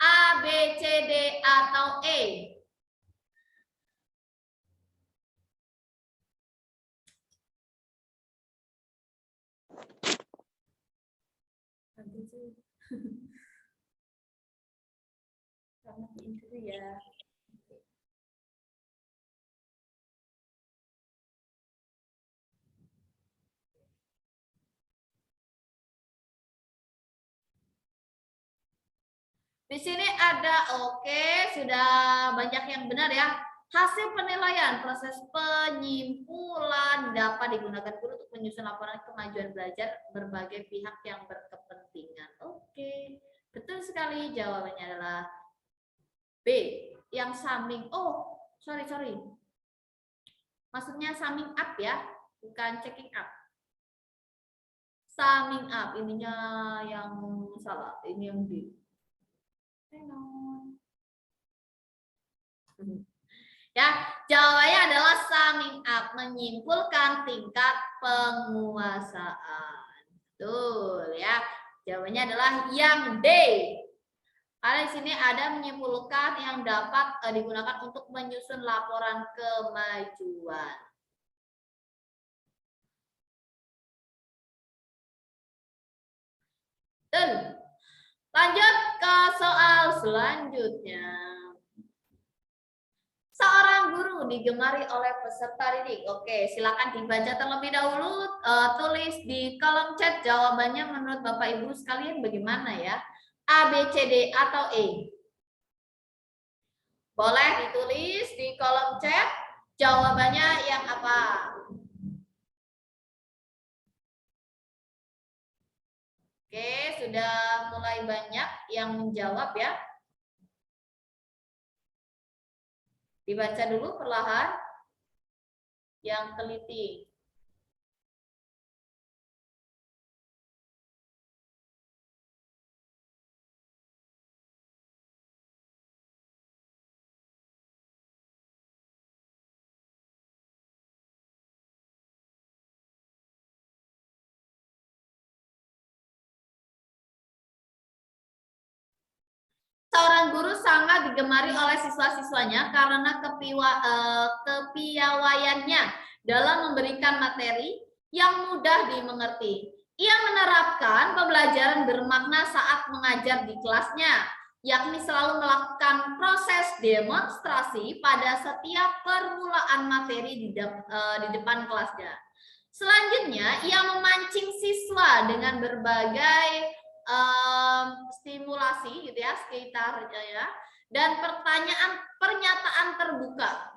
A, B, C, D, atau E? Karena itu ya. Di sini ada, oke, sudah banyak yang benar ya. Hasil penilaian proses penyimpulan dapat digunakan guru untuk menyusun laporan kemajuan belajar berbagai pihak yang berkepentingan. Oke, betul sekali. Jawabannya adalah B, yang summing. Oh, sorry. Maksudnya summing up ya, bukan checking up. Summing up, ininya yang salah, ini yang B. Ya, jawabannya adalah summing up, menyimpulkan tingkat penguasaan. Betul ya. Jawabannya adalah yang D. Karena di sini ada menyimpulkan yang dapat digunakan untuk menyusun laporan kemajuan. Dan lanjut ke soal selanjutnya. Seorang guru digemari oleh peserta didik. Oke, silakan dibaca terlebih dahulu. Tulis di kolom chat jawabannya menurut Bapak Ibu sekalian bagaimana ya? A, B, C, D, atau E? Boleh ditulis di kolom chat jawabannya yang apa? Oke, sudah mulai banyak yang menjawab ya. Dibaca dulu perlahan yang teliti. Seorang guru sangat digemari oleh siswa-siswanya karena kepiawaiannya dalam memberikan materi yang mudah dimengerti. Ia menerapkan pembelajaran bermakna saat mengajar di kelasnya, yakni selalu melakukan proses demonstrasi pada setiap permulaan materi di depan kelasnya. Selanjutnya, ia memancing siswa dengan berbagai stimulasi gitu ya sekitarnya ya, dan pernyataan terbuka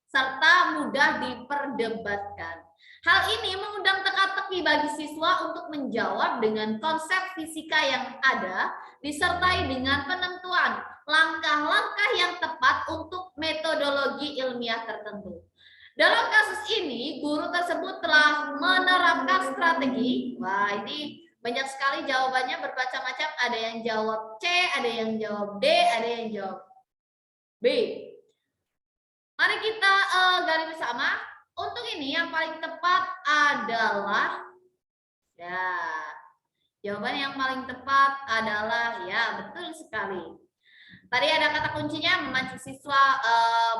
serta mudah diperdebatkan. Hal ini mengundang teka-teki bagi siswa untuk menjawab dengan konsep fisika yang ada disertai dengan penentuan langkah-langkah yang tepat untuk metodologi ilmiah tertentu. Dalam kasus ini, guru tersebut telah menerapkan strategi. Wah, ini banyak sekali jawabannya bermacam-macam. Ada yang jawab C, ada yang jawab D, ada yang jawab B. Mari kita gali bersama. Untuk ini yang paling tepat adalah ya. Jawaban yang paling tepat adalah ya, betul sekali. Tadi ada kata kuncinya memancing siswa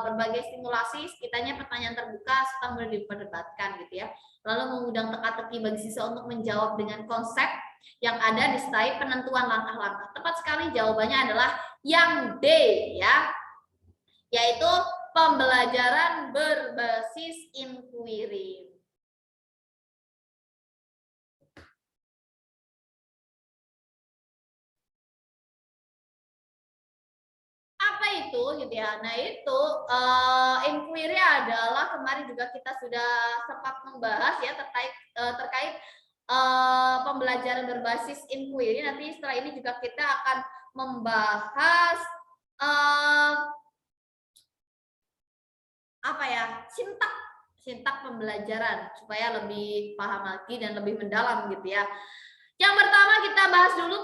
berbagai stimulasi, sekitarnya pertanyaan terbuka serta mudah diperdebatkan gitu ya. Lalu mengundang teka-teki bagi siswa untuk menjawab dengan konsep yang ada disertai penentuan langkah-langkah. Tepat sekali jawabannya adalah yang D ya, yaitu pembelajaran berbasis inquiry. Apa itu itu gitu ya. Nah, itu inquiry adalah kemarin juga kita sudah sempat membahas ya terkait pembelajaran berbasis inquiry. Nanti setelah ini juga kita akan membahas apa ya, sintak pembelajaran supaya lebih paham lagi dan lebih mendalam gitu ya. Yang pertama kita bahas dulu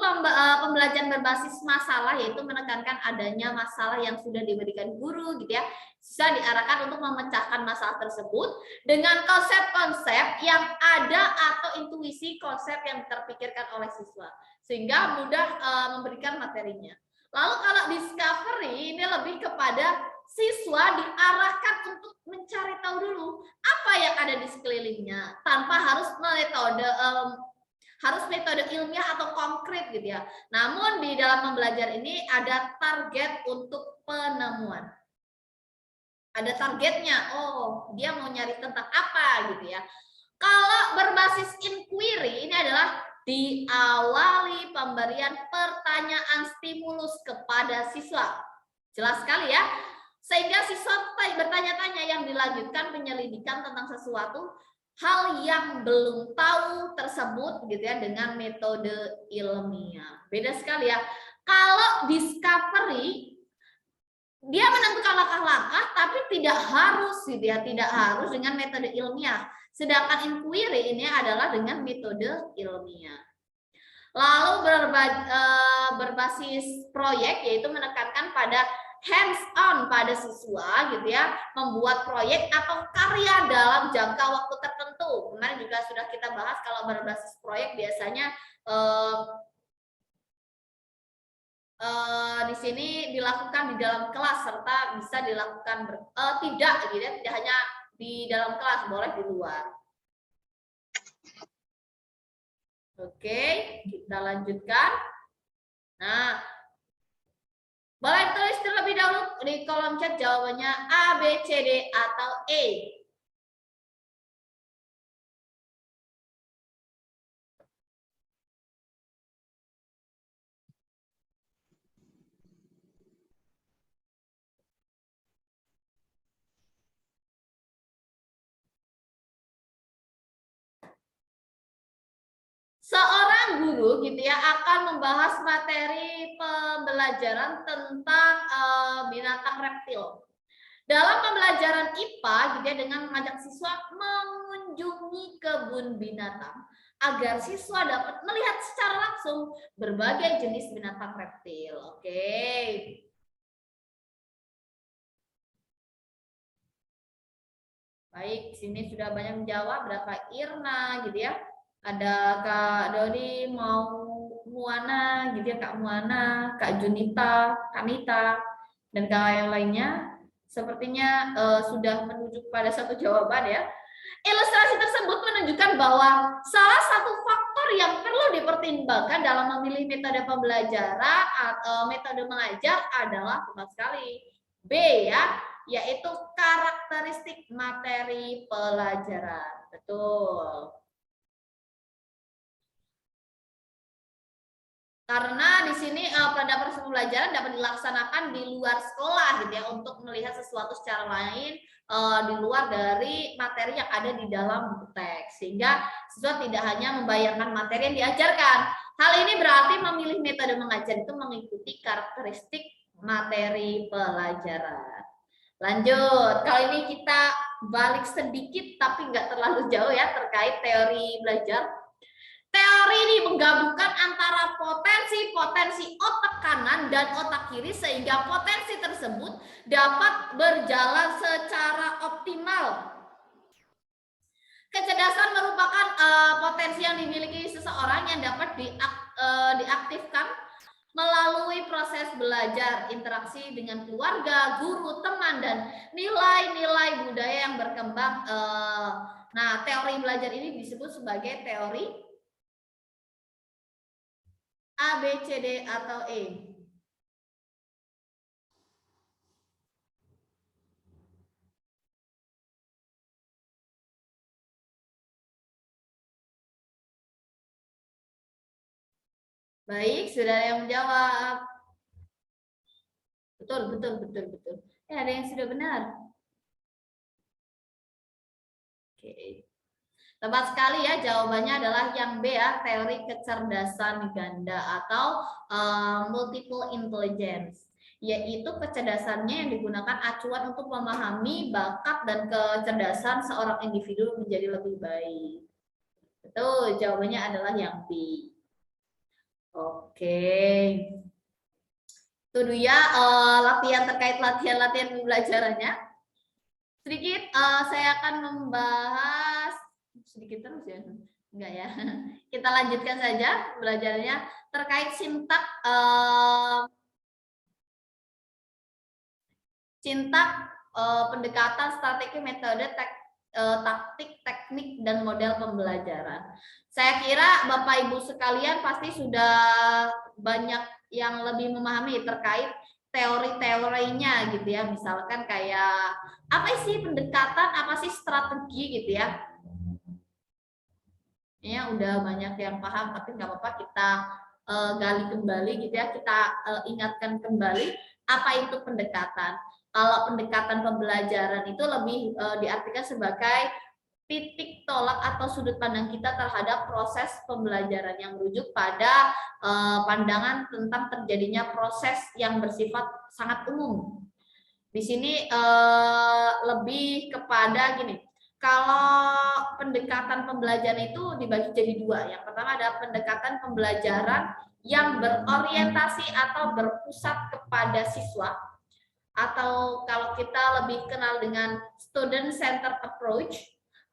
pembelajaran berbasis masalah, yaitu menekankan adanya masalah yang sudah diberikan guru gitu ya, bisa diarahkan untuk memecahkan masalah tersebut dengan konsep-konsep yang ada atau intuisi konsep yang terpikirkan oleh siswa sehingga mudah memberikan materinya. Lalu kalau discovery ini lebih kepada siswa diarahkan untuk mencari tahu dulu apa yang ada di sekelilingnya tanpa harus metode ilmiah atau konkret gitu ya. Namun di dalam pembelajaran ini ada target untuk penemuan. Ada targetnya. Oh, dia mau nyari tentang apa gitu ya. Kalau berbasis inquiry ini adalah diawali pemberian pertanyaan stimulus kepada siswa. Jelas sekali ya. Sehingga siswa bertanya-tanya yang dilanjutkan penyelidikan tentang sesuatu hal yang belum tahu tersebut gitu ya dengan metode ilmiah. Beda sekali ya. Kalau discovery dia menentukan langkah-langkah tapi tidak harus gitu ya, tidak harus dengan metode ilmiah. Sedangkan inquiry ini adalah dengan metode ilmiah. Lalu berbasis proyek yaitu menekankan pada hands on pada siswa gitu ya, membuat proyek atau karya dalam jangka waktu tertentu. Kemarin juga sudah kita bahas kalau berbasis proyek biasanya di sini dilakukan di dalam kelas serta bisa dilakukan tidak gitu ya, tidak hanya di dalam kelas, boleh di luar. Oke, kita lanjutkan. Nah, boleh tulis terlebih dahulu di kolom chat jawabannya A, B, C, D, atau E. Seorang guru gitu ya akan membahas materi pembelajaran tentang binatang reptil. Dalam pembelajaran IPA gitu ya, dengan mengajak siswa mengunjungi kebun binatang agar siswa dapat melihat secara langsung berbagai jenis binatang reptil. Oke. Baik, sini sudah banyak menjawab, berapa Irna gitu ya. Ada Kak Dodi, mau Muana gitu ya, Kak Muana, Kak Junita, Kak Nita, dan Kak yang lainnya. Sepertinya sudah menuju pada satu jawaban ya. Ilustrasi tersebut menunjukkan bahwa salah satu faktor yang perlu dipertimbangkan dalam memilih metode pembelajaran atau metode mengajar adalah tepat sekali B ya, yaitu karakteristik materi pelajaran. Betul. Karena di sini pada proses pembelajaran dapat dilaksanakan di luar sekolah gitu ya, untuk melihat sesuatu secara lain di luar dari materi yang ada di dalam buku teks, sehingga siswa tidak hanya membayangkan materi yang diajarkan. Hal ini berarti memilih metode mengajar itu mengikuti karakteristik materi pelajaran. Lanjut, kali ini kita balik sedikit tapi nggak terlalu jauh ya terkait teori belajar. Teori ini menggabungkan antara potensi otak kanan dan otak kiri sehingga potensi tersebut dapat berjalan secara optimal. Kecerdasan merupakan potensi yang dimiliki seseorang yang dapat diaktifkan melalui proses belajar, interaksi dengan keluarga, guru, teman, dan nilai-nilai budaya yang berkembang. Nah, teori belajar ini disebut sebagai teori A, B, C, D, atau E? Baik, sudah ada yang menjawab. Betul. Ada yang sudah benar. Oke. Tepat sekali ya, jawabannya adalah yang B ya, teori kecerdasan ganda atau multiple intelligence, yaitu kecerdasannya yang digunakan acuan untuk memahami bakat dan kecerdasan seorang individu menjadi lebih baik. Betul, jawabannya adalah yang B. Oke. Itu dia latihan terkait latihan pembelajarannya. Sedikit saya akan membahas sedikit terus ya, enggak ya. Kita lanjutkan saja belajarnya terkait sintak pendekatan, strategi, metode, taktik, teknik, dan model pembelajaran. Saya kira Bapak Ibu sekalian pasti sudah banyak yang lebih memahami terkait teori-teorinya gitu ya. Misalkan kayak apa sih pendekatan, apa sih strategi gitu ya. Ya udah banyak yang paham, tapi nggak apa-apa kita gali kembali gitu ya, kita ingatkan kembali apa itu pendekatan. Kalau pendekatan pembelajaran itu lebih diartikan sebagai titik tolak atau sudut pandang kita terhadap proses pembelajaran yang merujuk pada pandangan tentang terjadinya proses yang bersifat sangat umum. Di sini lebih kepada gini. Kalau pendekatan pembelajaran itu dibagi jadi dua. Yang pertama ada pendekatan pembelajaran yang berorientasi atau berpusat kepada siswa. Atau kalau kita lebih kenal dengan student centered approach,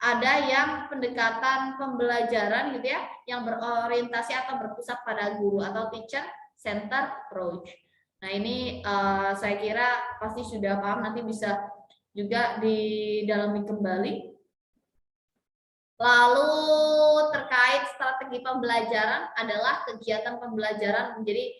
ada yang pendekatan pembelajaran gitu ya, yang berorientasi atau berpusat pada guru atau teacher centered approach. Nah ini saya kira pasti sudah paham, nanti bisa juga didalami kembali. Lalu terkait strategi pembelajaran adalah kegiatan pembelajaran menjadi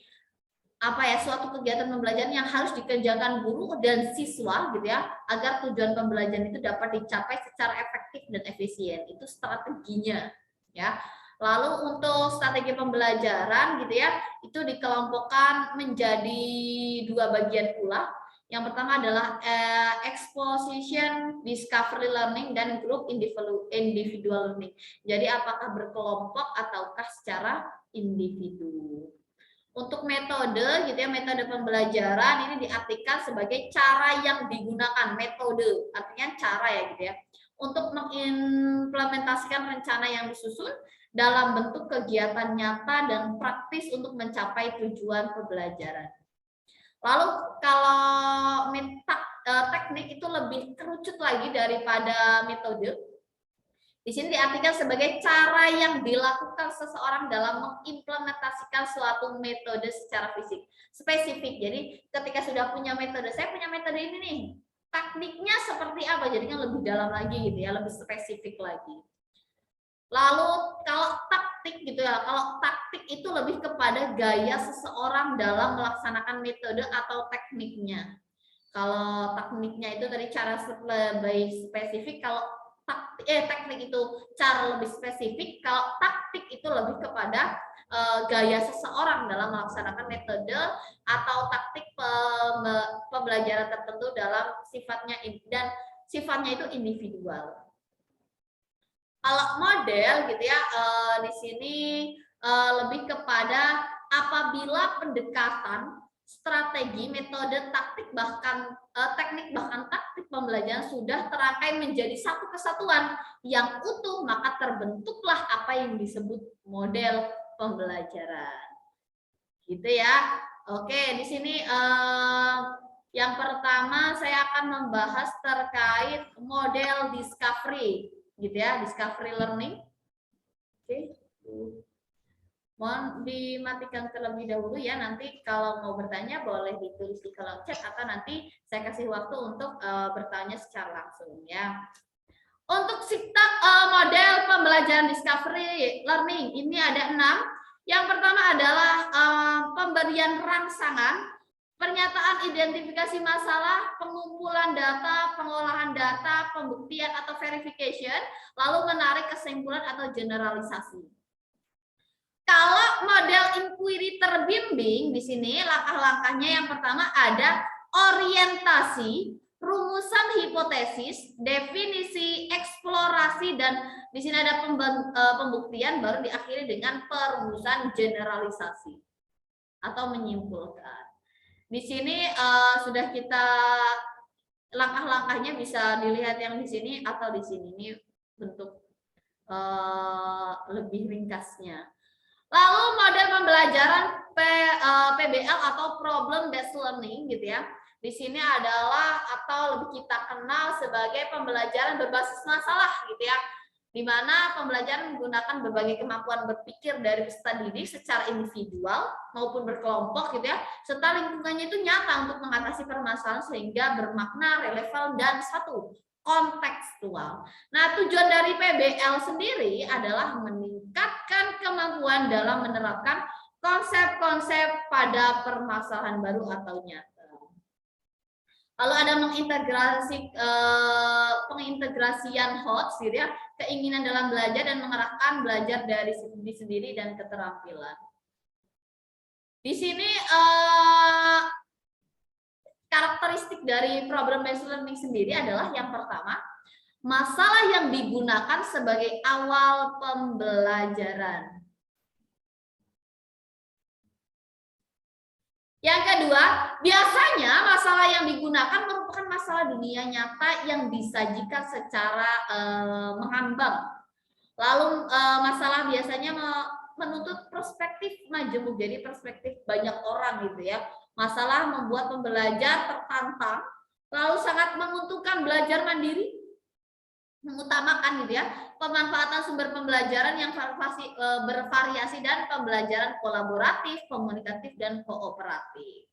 apa ya, suatu kegiatan pembelajaran yang harus dikerjakan guru dan siswa gitu ya, agar tujuan pembelajaran itu dapat dicapai secara efektif dan efisien. Itu strateginya ya. Lalu untuk strategi pembelajaran gitu ya, itu dikelompokkan menjadi dua bagian pula. Yang pertama adalah exposition, discovery learning, dan group individual learning. Jadi apakah berkelompok ataukah secara individu. Untuk metode gitu ya, metode pembelajaran ini diartikan sebagai cara yang digunakan, metode artinya cara ya gitu ya, untuk mengimplementasikan rencana yang disusun dalam bentuk kegiatan nyata dan praktis untuk mencapai tujuan pembelajaran. Lalu kalau teknik itu lebih kerucut lagi daripada metode. Di sini diartikan sebagai cara yang dilakukan seseorang dalam mengimplementasikan suatu metode secara fisik spesifik. Jadi ketika sudah punya metode, saya punya metode ini nih, tekniknya seperti apa? Jadi kan lebih dalam lagi gitu ya, lebih spesifik lagi. Lalu kalau taktik gitu ya, kalau taktik itu lebih kepada gaya seseorang dalam melaksanakan metode atau tekniknya. Kalau tekniknya itu dari cara lebih spesifik, kalau teknik itu cara lebih spesifik, kalau taktik itu lebih kepada gaya seseorang dalam melaksanakan metode atau taktik pembelajaran tertentu dalam sifatnya, dan sifatnya itu individual. Kalau model gitu ya, di sini lebih kepada apabila pendekatan, strategi, metode, taktik, bahkan teknik, bahkan taktik pembelajaran sudah terangkai menjadi satu kesatuan yang utuh, maka terbentuklah apa yang disebut model pembelajaran. Gitu ya. Oke, di sini yang pertama saya akan membahas terkait model discovery, gitu ya, discovery learning. Oke. Mohon dimatikan terlebih dahulu ya, nanti kalau mau bertanya boleh ditulis di kolom chat atau nanti saya kasih waktu untuk bertanya secara langsung ya. Untuk model pembelajaran discovery learning ini ada 6. Yang pertama adalah pemberian rangsangan, pernyataan identifikasi masalah, pengumpulan data, pengolahan data, pembuktian atau verification, lalu menarik kesimpulan atau generalisasi. Kalau model inquiry terbimbing di sini langkah-langkahnya yang pertama ada orientasi, rumusan hipotesis, definisi, eksplorasi, dan di sini ada pembuktian, baru diakhiri dengan perumusan generalisasi atau menyimpulkan. Di sini sudah kita langkah-langkahnya bisa dilihat yang di sini atau di sini. Ini bentuk lebih ringkasnya. Lalu model pembelajaran PBL atau problem based learning gitu ya. Di sini adalah atau lebih kita kenal sebagai pembelajaran berbasis masalah gitu ya. Di mana pembelajaran menggunakan berbagai kemampuan berpikir dari peserta didik secara individual maupun berkelompok gitu ya, serta lingkungannya itu nyata untuk mengatasi permasalahan sehingga bermakna, relevan, dan satu, kontekstual. Nah, tujuan dari PBL sendiri adalah meningkatkan kemampuan dalam menerapkan konsep-konsep pada permasalahan baru atau nyata. Lalu ada pengintegrasian HOTS gitu ya, keinginan dalam belajar dan mengarahkan belajar dari diri sendiri dan keterampilan. Di sini karakteristik dari problem based learning sendiri adalah yang pertama, masalah yang digunakan sebagai awal pembelajaran. Yang kedua, biasanya masalah yang digunakan merupakan masalah dunia nyata yang disajikan secara mengambang. Lalu masalah biasanya menuntut perspektif majemuk, jadi perspektif banyak orang gitu ya. Masalah membuat pembelajar tertantang, lalu sangat menguntungkan belajar mandiri, mengutamakan gitu ya pemanfaatan sumber pembelajaran yang bervariasi dan pembelajaran kolaboratif, komunikatif, dan kooperatif.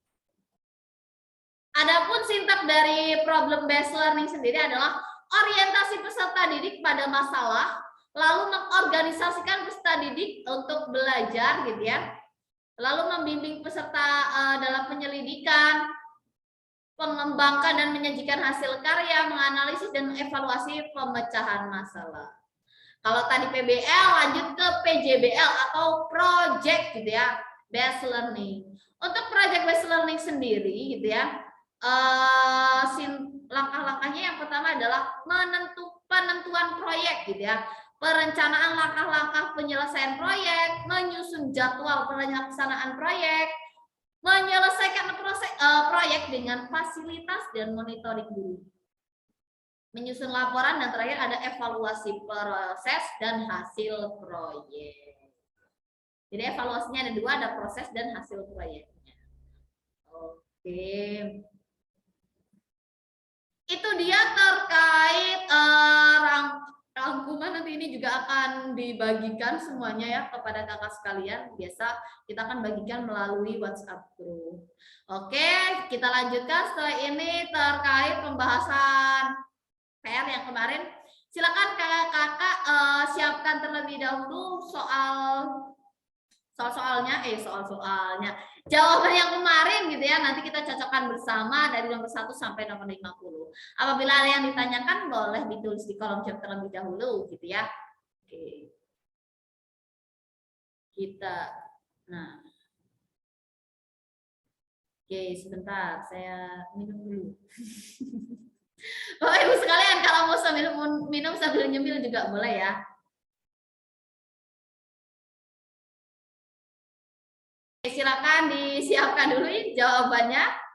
Adapun sintaks dari problem based learning sendiri adalah orientasi peserta didik pada masalah, lalu mengorganisasikan peserta didik untuk belajar gitu ya, lalu membimbing peserta dalam penyelidikan, mengembangkan dan menyajikan hasil karya, menganalisis dan mengevaluasi pemecahan masalah. Kalau tadi PBL, lanjut ke PJBL atau project gitu ya, based learning. Untuk project based learning sendiri gitu ya, langkah-langkahnya yang pertama adalah penentuan proyek gitu ya, perencanaan langkah-langkah penyelesaian proyek, menyusun jadwal pelaksanaan proyek, menyelesaikan proyek dengan fasilitas dan monitoring dulu, menyusun laporan, dan terakhir ada evaluasi proses dan hasil proyek. Jadi evaluasinya ada dua, ada proses dan hasil proyeknya. Oke. Itu dia terkait rangkuman. Nanti ini juga akan dibagikan semuanya ya kepada kakak sekalian. Biasa kita akan bagikan melalui WhatsApp group. Oke, kita lanjutkan setelah ini terkait pembahasan PR yang kemarin. Silakan kakak-kakak siapkan terlebih dahulu soal-soalnya, jawaban yang kemarin gitu ya. Nanti kita cocokkan bersama dari nomor 1 sampai nomor 50. Apabila ada yang ditanyakan, boleh ditulis di kolom chat terlebih dahulu gitu ya. Oke. Oke, sebentar, saya minum dulu. Bapak Ibu sekalian, kalau mau sambil minum sambil nyemil juga boleh ya. Silakan disiapkan dulu jawabannya.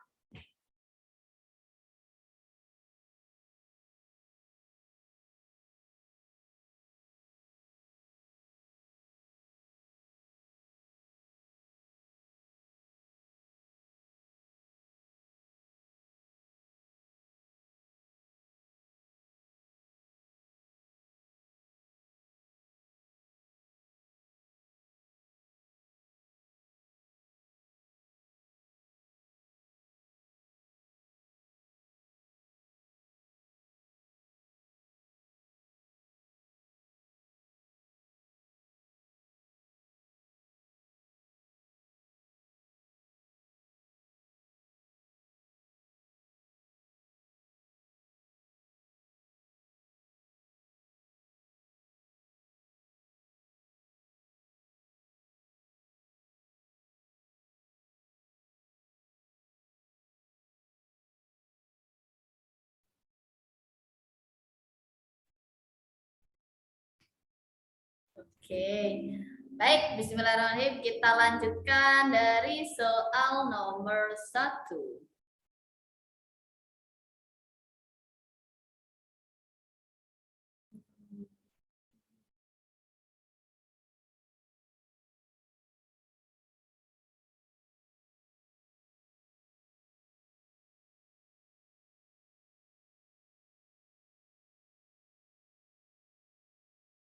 Oke. Baik, bismillahirrahmanirrahim. Kita lanjutkan dari soal nomor 1.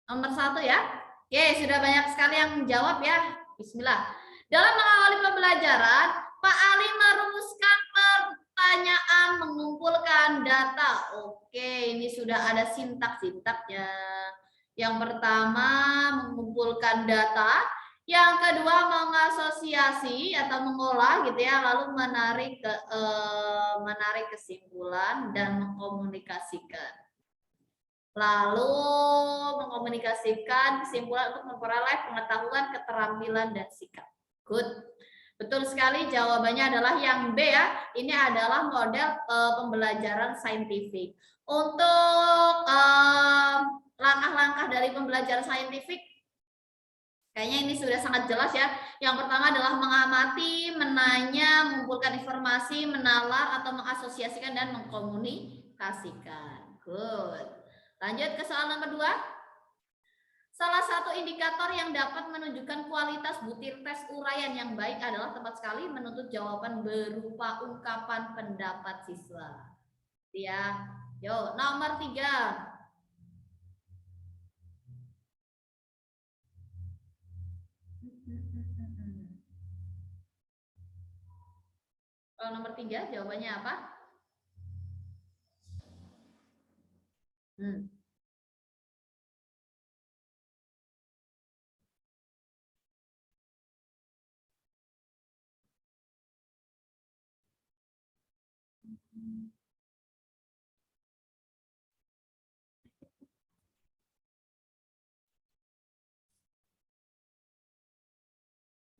Nomor 1 ya. Oke, sudah banyak sekali yang menjawab ya. Bismillah. Dalam mengawali pembelajaran, Pak Ali merumuskan pertanyaan, mengumpulkan data. Oke, ini sudah ada sintak-sintaknya. Yang pertama, mengumpulkan data. Yang kedua, mengasosiasi atau mengolah gitu ya, lalu menarik kesimpulan dan mengkomunikasikan. Lalu mengkomunikasikan kesimpulan untuk memperoleh pengetahuan, keterampilan, dan sikap. Good. Betul sekali, jawabannya adalah yang B ya. Ini adalah model pembelajaran saintifik. Untuk langkah-langkah dari pembelajaran saintifik, kayaknya ini sudah sangat jelas ya. Yang pertama adalah mengamati, menanya, mengumpulkan informasi, menalar atau mengasosiasikan dan mengkomunikasikan. Good. Lanjut ke soal nomor 2. Salah satu indikator yang dapat menunjukkan kualitas butir tes uraian yang baik adalah tepat sekali menuntut jawaban berupa ungkapan pendapat siswa. Ya, yuk nomor 3. Kalau nomor 3 jawabannya apa?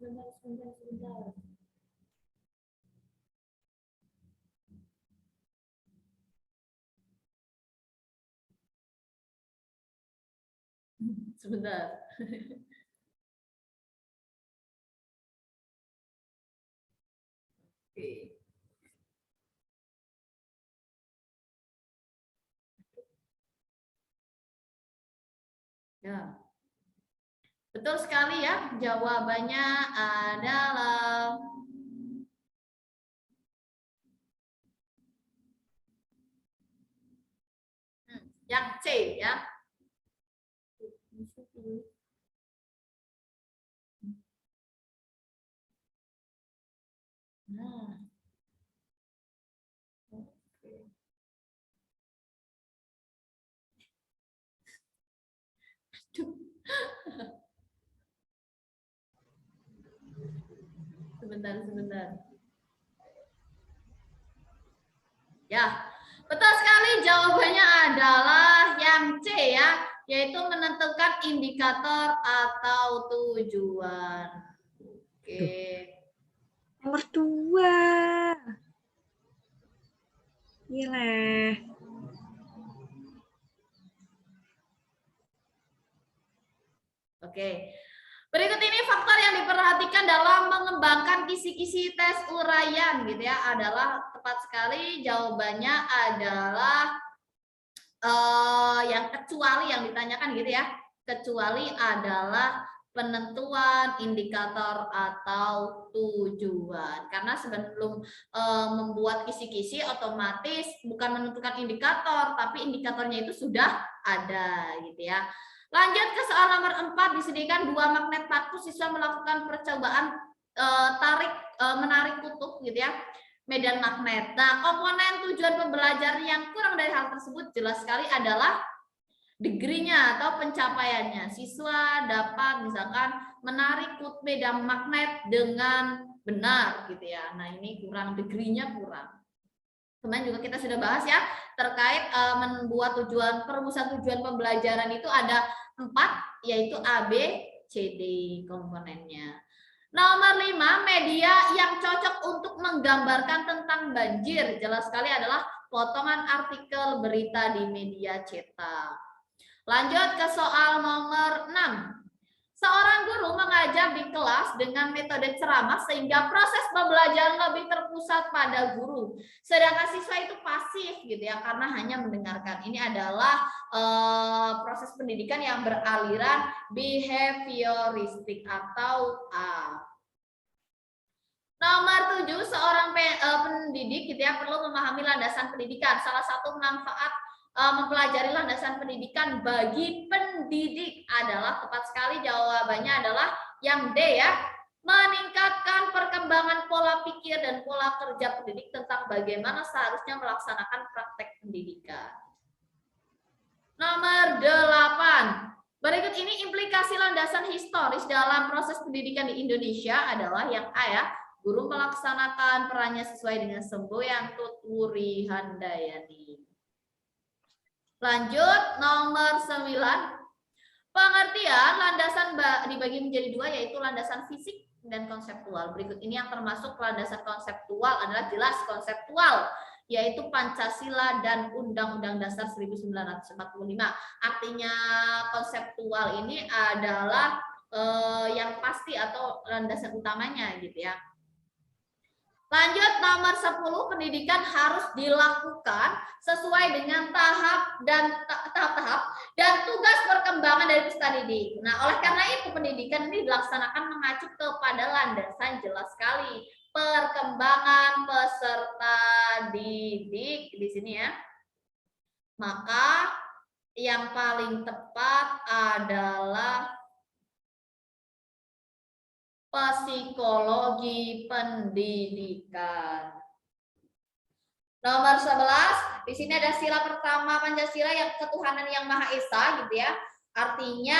Sebentar. Sebentar. Oke. Ya. Betul sekali ya, jawabannya adalah yang C ya. Nah. Sebentar. Ya, betul sekali, jawabannya adalah yang C ya, yaitu menentukan indikator atau tujuan. Oke. Nomor 2. Gila. Oke. Berikut ini faktor yang diperhatikan dalam mengembangkan kisi-kisi tes uraian gitu ya, adalah tepat sekali jawabannya adalah yang kecuali yang ditanyakan gitu ya. Kecuali adalah penentuan indikator atau tujuan. Karena sebelum membuat kisi-kisi otomatis bukan menentukan indikator, tapi indikatornya itu sudah ada gitu ya. Lanjut ke soal nomor 4, disediakan 2 magnet paku, siswa melakukan percobaan menarik kutub gitu ya, medan magnet. Nah, komponen tujuan pembelajaran yang kurang dari hal tersebut jelas sekali adalah degree-nya atau pencapaiannya. Siswa dapat misalkan menarik kutub medan magnet dengan benar gitu ya. Nah, ini kurang, degree-nya kurang. Kemarin juga kita sudah bahas ya terkait membuat perumusan tujuan pembelajaran itu ada 4, yaitu A, B, C, D komponennya. Nomor 5, media yang cocok untuk menggambarkan tentang banjir jelas sekali adalah potongan artikel berita di media cetak. Lanjut ke soal nomor 6. Seorang guru mengajar di kelas dengan metode ceramah sehingga proses pembelajaran lebih terpusat pada guru. Sedangkan siswa itu pasif gitu ya karena hanya mendengarkan. Ini adalah proses pendidikan yang beraliran behavioristik atau A. Nomor 7, seorang pendidik gitu ya perlu memahami landasan pendidikan. Salah satu manfaat mempelajari landasan pendidikan bagi pendidik adalah tepat sekali jawabannya adalah yang D ya, meningkatkan perkembangan pola pikir dan pola kerja pendidik tentang bagaimana seharusnya melaksanakan praktek pendidikan. Nomor 8. Berikut ini implikasi landasan historis dalam proses pendidikan di Indonesia adalah yang A ya, guru melaksanakan perannya sesuai dengan semboyan Tutwuri Handayani. Lanjut, nomor 9. Pengertian landasan dibagi menjadi 2 yaitu landasan fisik dan konseptual. Berikut ini yang termasuk landasan konseptual adalah jelas konseptual, yaitu Pancasila dan Undang-Undang Dasar 1945. Artinya konseptual ini adalah yang pasti atau landasan utamanya gitu ya. Lanjut, nomor 10, pendidikan harus dilakukan sesuai dengan tahap-tahap dan tugas perkembangan dari peserta didik. Nah, oleh karena itu pendidikan ini dilaksanakan mengacu kepada landasan jelas sekali perkembangan peserta didik di sini ya. Maka yang paling tepat adalah psikologi pendidikan. Nomor 11, di sini ada sila pertama Pancasila yang ketuhanan yang Maha Esa gitu ya. Artinya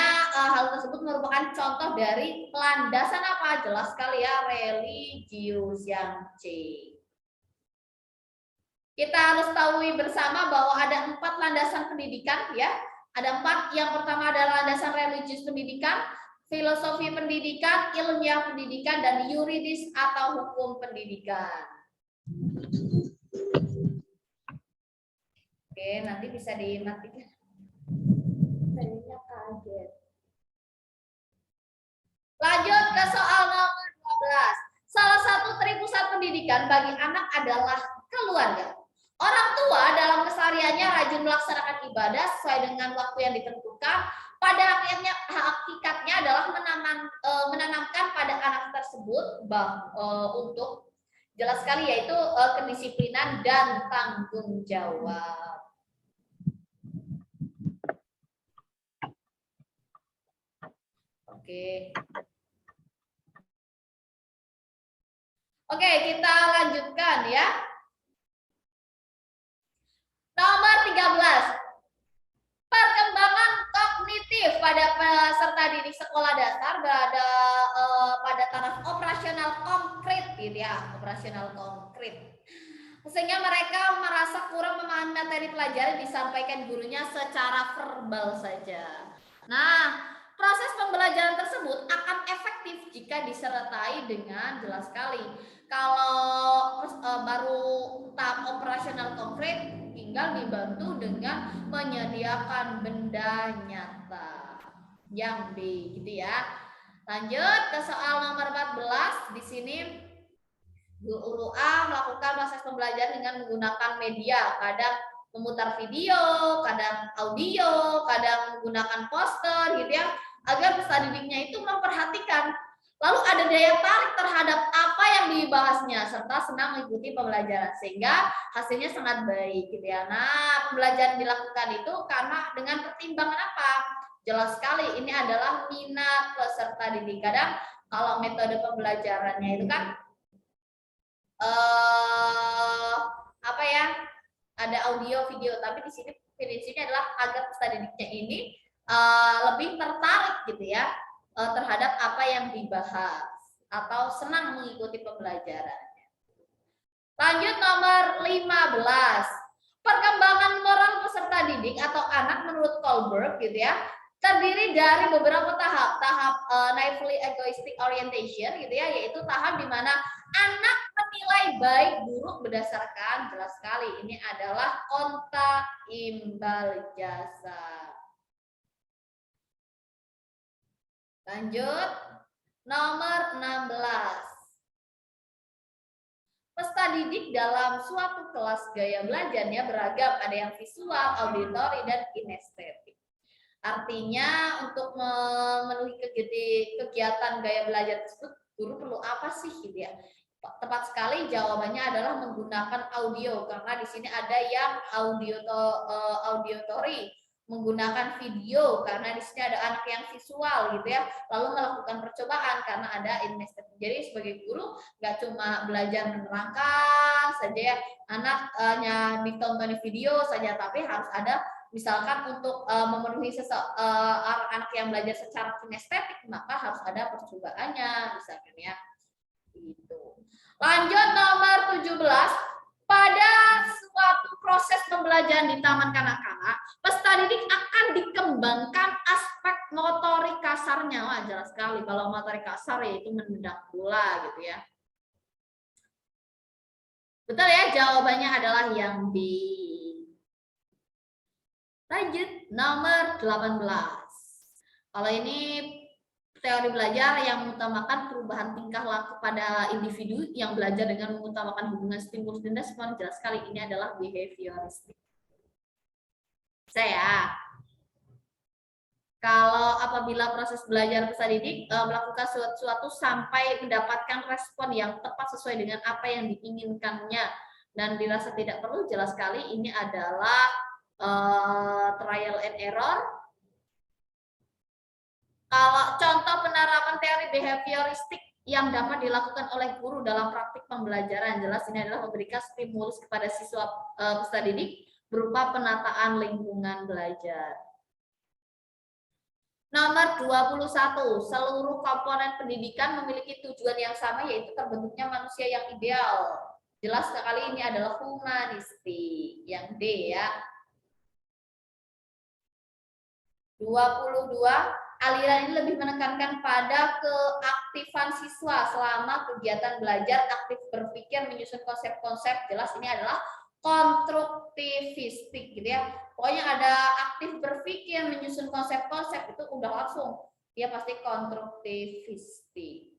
hal tersebut merupakan contoh dari landasan apa? Jelas sekali ya, religius yang C. Kita harus tahu bersama bahwa ada 4 landasan pendidikan ya. Ada 4, yang pertama adalah landasan religius pendidikan, filosofi pendidikan, ilmiah pendidikan, dan yuridis atau hukum pendidikan. Oke, nanti bisa dimatikan. Kayaknya kaget. Lanjut ke soal nomor 12. Salah satu tripusat pendidikan bagi anak adalah keluarga. Orang tua dalam kesehariannya rajin melaksanakan ibadah sesuai dengan waktu yang ditentukan. Pada hakikatnya adalah menanamkan pada anak tersebut untuk jelas sekali yaitu kedisiplinan dan tanggung jawab. Oke, kita lanjutkan ya. Nomor 13. Perkembangan kognitif pada peserta didik sekolah dasar berada pada taraf operasional konkret gitu ya, operasional konkret. Sehingga mereka merasa kurang memahami materi pelajaran disampaikan gurunya secara verbal saja. Nah, proses pembelajaran tersebut akan efektif jika disertai dengan jelas sekali. Kalau baru tahap operasional konkret, tinggal dibantu dengan menyediakan benda nyata yang B gitu ya. Lanjut ke soal nomor 14. Di sini guru A melakukan proses pembelajaran dengan menggunakan media, kadang memutar video, kadang audio, kadang menggunakan poster gitu ya, agar peserta didiknya itu memperhatikan. Lalu ada daya tarik terhadap apa yang dibahasnya serta senang mengikuti pembelajaran sehingga hasilnya sangat baik gitu ya. Nah, pembelajaran dilakukan itu karena dengan pertimbangan apa? Jelas sekali ini adalah minat peserta didik. Kadang kalau metode pembelajarannya itu kan apa ya? Ada audio, video, tapi di sini prinsipnya adalah agar peserta didiknya ini lebih tertarik gitu ya terhadap apa yang dibahas atau senang mengikuti pembelajarannya. Lanjut nomor 15. Perkembangan moral peserta didik atau anak menurut Kohlberg gitu ya, terdiri dari beberapa tahap. Tahap naively egoistic orientation gitu ya, yaitu tahap di mana anak menilai baik buruk berdasarkan jelas sekali ini adalah konta imbal jasa. Lanjut, nomor 16. Peserta didik dalam suatu kelas gaya belajarnya beragam, ada yang visual, auditori, dan kinestetik. Artinya untuk memenuhi kegiatan gaya belajar tersebut, guru perlu apa sih gitu ya? Tepat sekali jawabannya adalah menggunakan audio, karena di sini ada yang audiotori, menggunakan video karena di sini ada anak yang visual gitu ya, lalu melakukan percobaan karena ada kinestetik. Jadi sebagai guru nggak cuma belajar menerangkan saja ya, anak hanya ditonton video saja, tapi harus ada misalkan untuk memenuhi anak-anak yang belajar secara kinestetik, maka harus ada percobaannya misalkan ya. Gitu. Lanjut nomor 17. Pada suatu proses pembelajaran di taman kanak-kanak, peserta didik akan dikembangkan aspek motorik kasarnya. Wah, jelas sekali kalau motorik kasar yaitu menendang bola gitu ya. Betul ya, jawabannya adalah yang B. Lanjut, nomor 18. Kalau ini teori belajar yang mengutamakan perubahan tingkah laku pada individu yang belajar dengan mengutamakan hubungan stimulus dan respon, jelas sekali ini adalah behavioristik. Kalau apabila proses belajar peserta didik melakukan sesuatu sampai mendapatkan respon yang tepat sesuai dengan apa yang diinginkannya dan dirasa tidak perlu, jelas sekali ini adalah trial and error. Kalau contoh penerapan teori behavioristik yang dapat dilakukan oleh guru dalam praktik pembelajaran, jelas ini adalah memberikan stimulus kepada siswa peserta didik berupa penataan lingkungan belajar. Nomor 21, seluruh komponen pendidikan memiliki tujuan yang sama, yaitu terbentuknya manusia yang ideal. Jelas sekali ini adalah humanistik, yang D ya. 22, aliran ini lebih menekankan pada keaktifan siswa selama kegiatan belajar, aktif berpikir, menyusun konsep-konsep. Jelas ini adalah konstruktivistik gitu ya. Pokoknya ada aktif berpikir, menyusun konsep-konsep, itu udah langsung dia pasti konstruktivistik.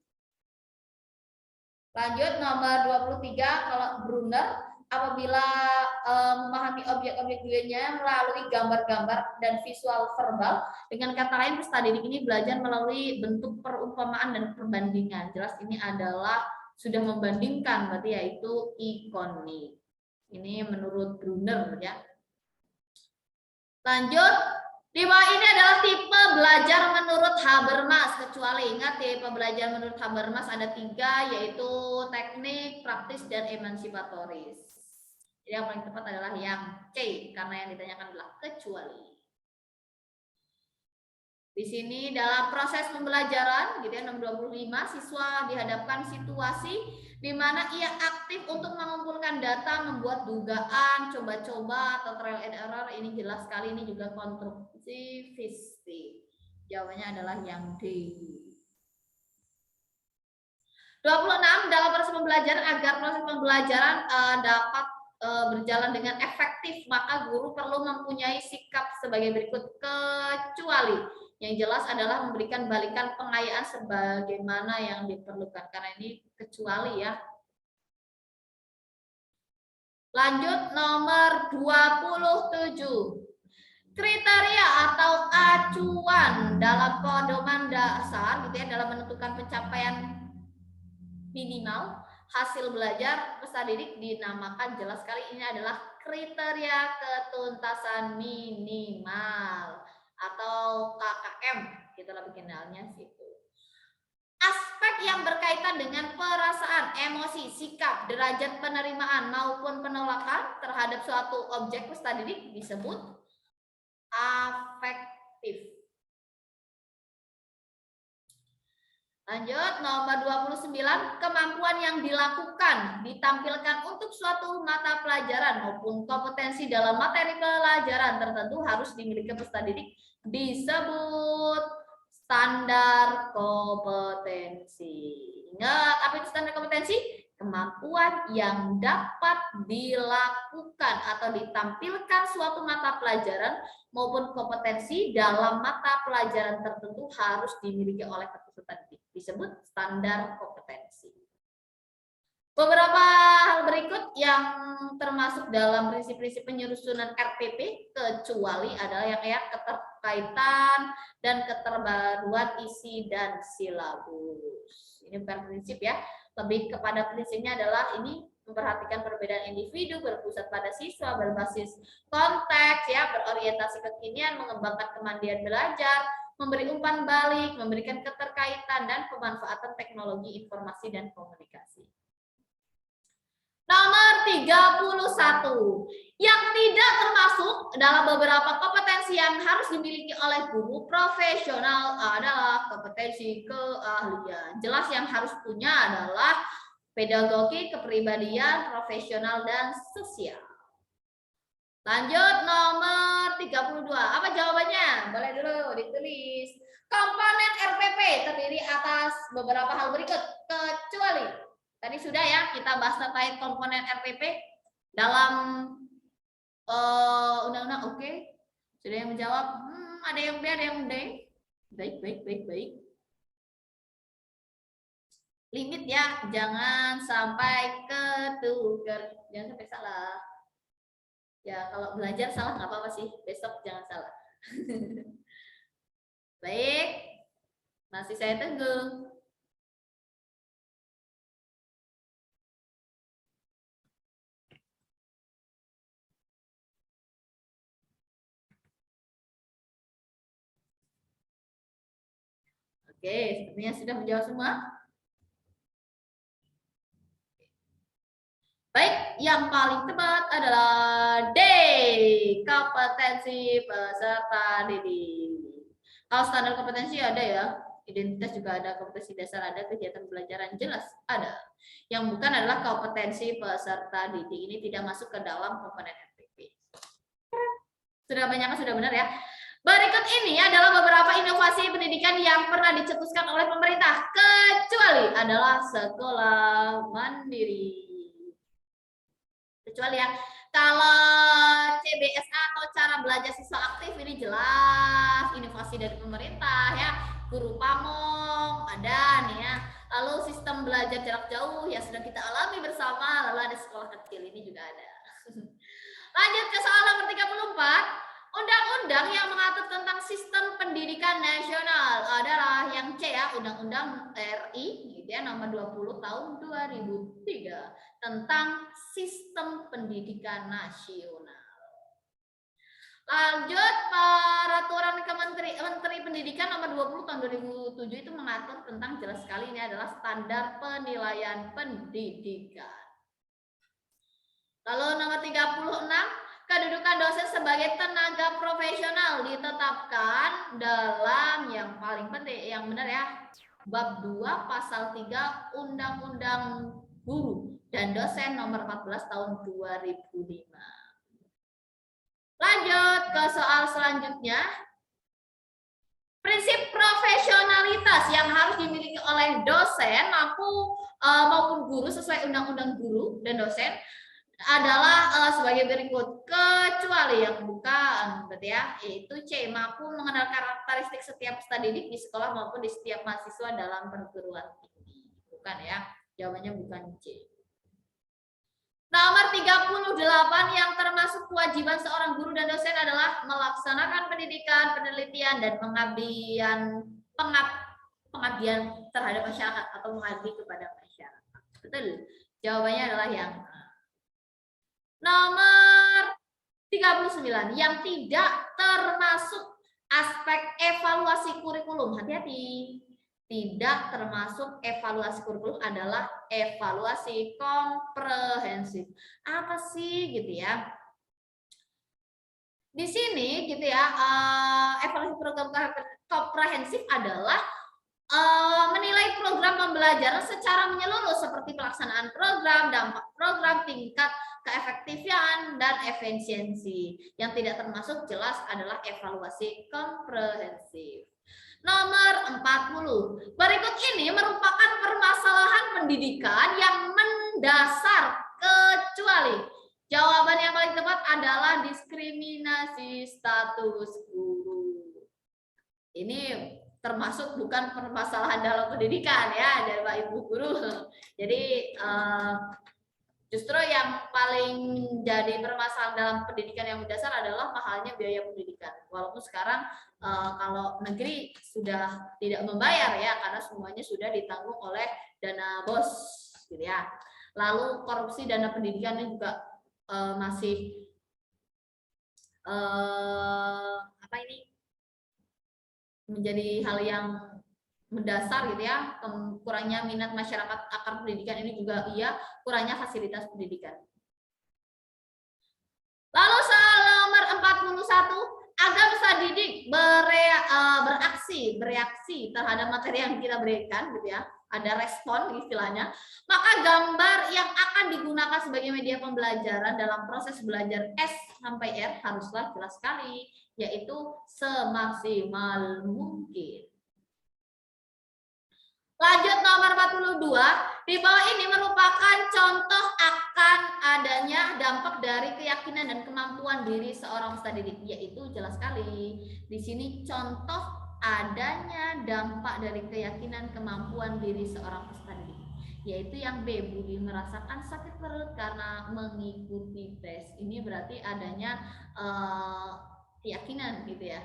Lanjut nomor 23, kalau Brunner, apabila memahami objek-objek dunia melalui gambar-gambar dan visual verbal, dengan kata lain peserta didik ini belajar melalui bentuk perumpamaan dan perbandingan. Jelas ini adalah sudah membandingkan, berarti yaitu ikonik. Ini menurut Brunner ya. Lanjut, di bawah ini adalah tipe belajar menurut Habermas. Kecuali ingat tipe belajar menurut Habermas ada 3, yaitu teknik, praktis, dan emansipatoris. Jadi yang paling tepat adalah yang C, karena yang ditanyakan adalah kecuali. Di sini dalam proses pembelajaran, gitu ya, nomor 25, siswa dihadapkan situasi di mana ia aktif untuk mengumpulkan data, membuat dugaan, coba-coba atau trial and error. Ini jelas sekali ini juga konstruktivistik. Jawabannya adalah yang D. 26, dalam proses pembelajaran, agar proses pembelajaran dapat berjalan dengan efektif, maka guru perlu mempunyai sikap sebagai berikut. Kecuali yang jelas adalah memberikan balikan pengayaan sebagaimana yang diperlukan, karena ini kecuali ya. Lanjut nomor 27. Kriteria atau acuan dalam pedoman dasar gitu ya, dalam menentukan pencapaian minimal hasil belajar peserta didik dinamakan, jelas sekali ini adalah kriteria ketuntasan minimal atau KKM, gitulah bikinannya situ. Aspek yang berkaitan dengan perasaan, emosi, sikap, derajat penerimaan maupun penolakan terhadap suatu objek peserta didik disebut afektif. Lanjut, nomor 29, kemampuan yang dilakukan, ditampilkan untuk suatu mata pelajaran maupun kompetensi dalam materi pelajaran tertentu harus dimiliki peserta didik disebut standar kompetensi. Ingat, apa itu standar kompetensi? kemampuan yang dapat dilakukan atau ditampilkan suatu mata pelajaran maupun kompetensi dalam mata pelajaran tertentu harus dimiliki oleh peserta didik. Disebut standar kompetensi. Beberapa hal berikut yang termasuk dalam prinsip-prinsip penyusunan RPP kecuali adalah yang keterkaitan dan keterbaruan isi dan silabus. Ini bukan prinsip ya, lebih kepada prinsipnya adalah ini memperhatikan perbedaan individu, berpusat pada siswa, berbasis konteks ya, berorientasi kekinian, mengembangkan kemandirian belajar, memberi umpan balik, memberikan keterkaitan dan pemanfaatan teknologi informasi dan komunikasi. Nomor 31, yang tidak termasuk dalam beberapa kompetensi yang harus dimiliki oleh guru profesional adalah kompetensi keahlian. Jelas yang harus punya adalah pedagogi, kepribadian, profesional, dan sosial. Lanjut nomor 32, apa jawabannya? Boleh dulu ditulis. Komponen RPP terdiri atas beberapa hal berikut, kecuali tadi sudah ya kita bahas terkait komponen RPP dalam undang-undang. Oke. Sudah yang menjawab? Ada yang B, ada yang D. Baik. Limit ya, jangan sampai ketukar, jangan sampai salah. Ya kalau belajar salah nggak apa-apa sih, besok jangan salah. Baik, masih saya tunggu. Oke, sepertinya sudah menjawab semua. Baik, yang paling tepat adalah D, kompetensi peserta didik. Kalau standar kompetensi ada ya, identitas juga ada, kompetensi dasar ada, kegiatan pembelajaran jelas ada. Yang bukan adalah kompetensi peserta didik. Ini tidak masuk ke dalam komponen RPP. Sudah banyak, sudah benar ya. Berikut ini adalah beberapa inovasi pendidikan yang pernah dicetuskan oleh pemerintah, kecuali adalah sekolah mandiri. Kecuali ya, kalau CBSA atau cara belajar siswa aktif ini jelas inovasi dari pemerintah ya. Guru Pamong ada nih ya. Lalu sistem belajar jarak jauh yang sudah kita alami bersama, lalu ada sekolah kecil ini juga ada. Lanjut ke soal nomor 34. Undang-undang yang mengatur tentang sistem pendidikan nasional adalah yang C ya, Undang-Undang RI gitu ya, nomor 20 tahun 2003 tentang sistem pendidikan nasional. Lanjut, peraturan Menteri Pendidikan nomor 20 tahun 2007 itu mengatur tentang, jelas sekali ini adalah standar penilaian pendidikan. Lalu nomor 36, kedudukan dosen sebagai tenaga profesional ditetapkan dalam yang paling penting, yang benar ya, bab 2 pasal 3 Undang-Undang Guru dan Dosen nomor 14 tahun 2005. Lanjut ke soal selanjutnya. Prinsip profesionalitas yang harus dimiliki oleh dosen maupun guru sesuai Undang-Undang Guru dan Dosen adalah sebagai berikut, kecuali yang bukan, berarti ya, yaitu C, mampu mengenal karakteristik setiap peserta didik di sekolah maupun di setiap mahasiswa dalam perguruan tinggi. Bukan ya, jawabannya bukan C. Nomor 38 yang termasuk kewajiban seorang guru dan dosen adalah melaksanakan pendidikan, penelitian, dan pengabdian terhadap masyarakat atau mengabdi kepada masyarakat. Betul, jawabannya adalah yang nomor 39 yang tidak termasuk aspek evaluasi kurikulum. Hati-hati. Tidak termasuk evaluasi kurikulum adalah evaluasi komprehensif. Apa sih gitu ya? Di sini gitu ya, evaluasi program komprehensif adalah menilai program pembelajaran secara menyeluruh seperti pelaksanaan program, dampak program, tingkat keefektifan dan efisiensi. Yang tidak termasuk jelas adalah evaluasi komprehensif. Nomor 40. Berikut ini merupakan permasalahan pendidikan yang mendasar kecuali. Jawaban yang paling tepat adalah diskriminasi status guru. Ini termasuk bukan permasalahan dalam pendidikan ya dari Pak Ibu guru. Jadi justru yang paling menjadi permasalahan dalam pendidikan yang mendasar adalah mahalnya biaya pendidikan. Walaupun sekarang kalau negeri sudah tidak membayar ya karena semuanya sudah ditanggung oleh dana BOS gitu ya. Lalu korupsi dana pendidikannya juga masih apa ini menjadi hal yang mendasar gitu ya, kurangnya minat masyarakat akan pendidikan ini juga iya, kurangnya fasilitas pendidikan. Lalu soal nomor 41, agar peserta didik bereaksi terhadap materi yang kita berikan gitu ya, ada respon istilahnya, maka gambar yang akan digunakan sebagai media pembelajaran dalam proses belajar S sampai R haruslah jelas sekali, yaitu semaksimal mungkin. Lanjut nomor 42, di bawah ini merupakan contoh akan adanya dampak dari keyakinan dan kemampuan diri seorang peserta didik, yaitu jelas sekali. Di sini contoh adanya dampak dari keyakinan kemampuan diri seorang peserta didik, yaitu yang B, Budi merasakan sakit perut karena mengikuti tes. Ini berarti adanya keyakinan gitu ya.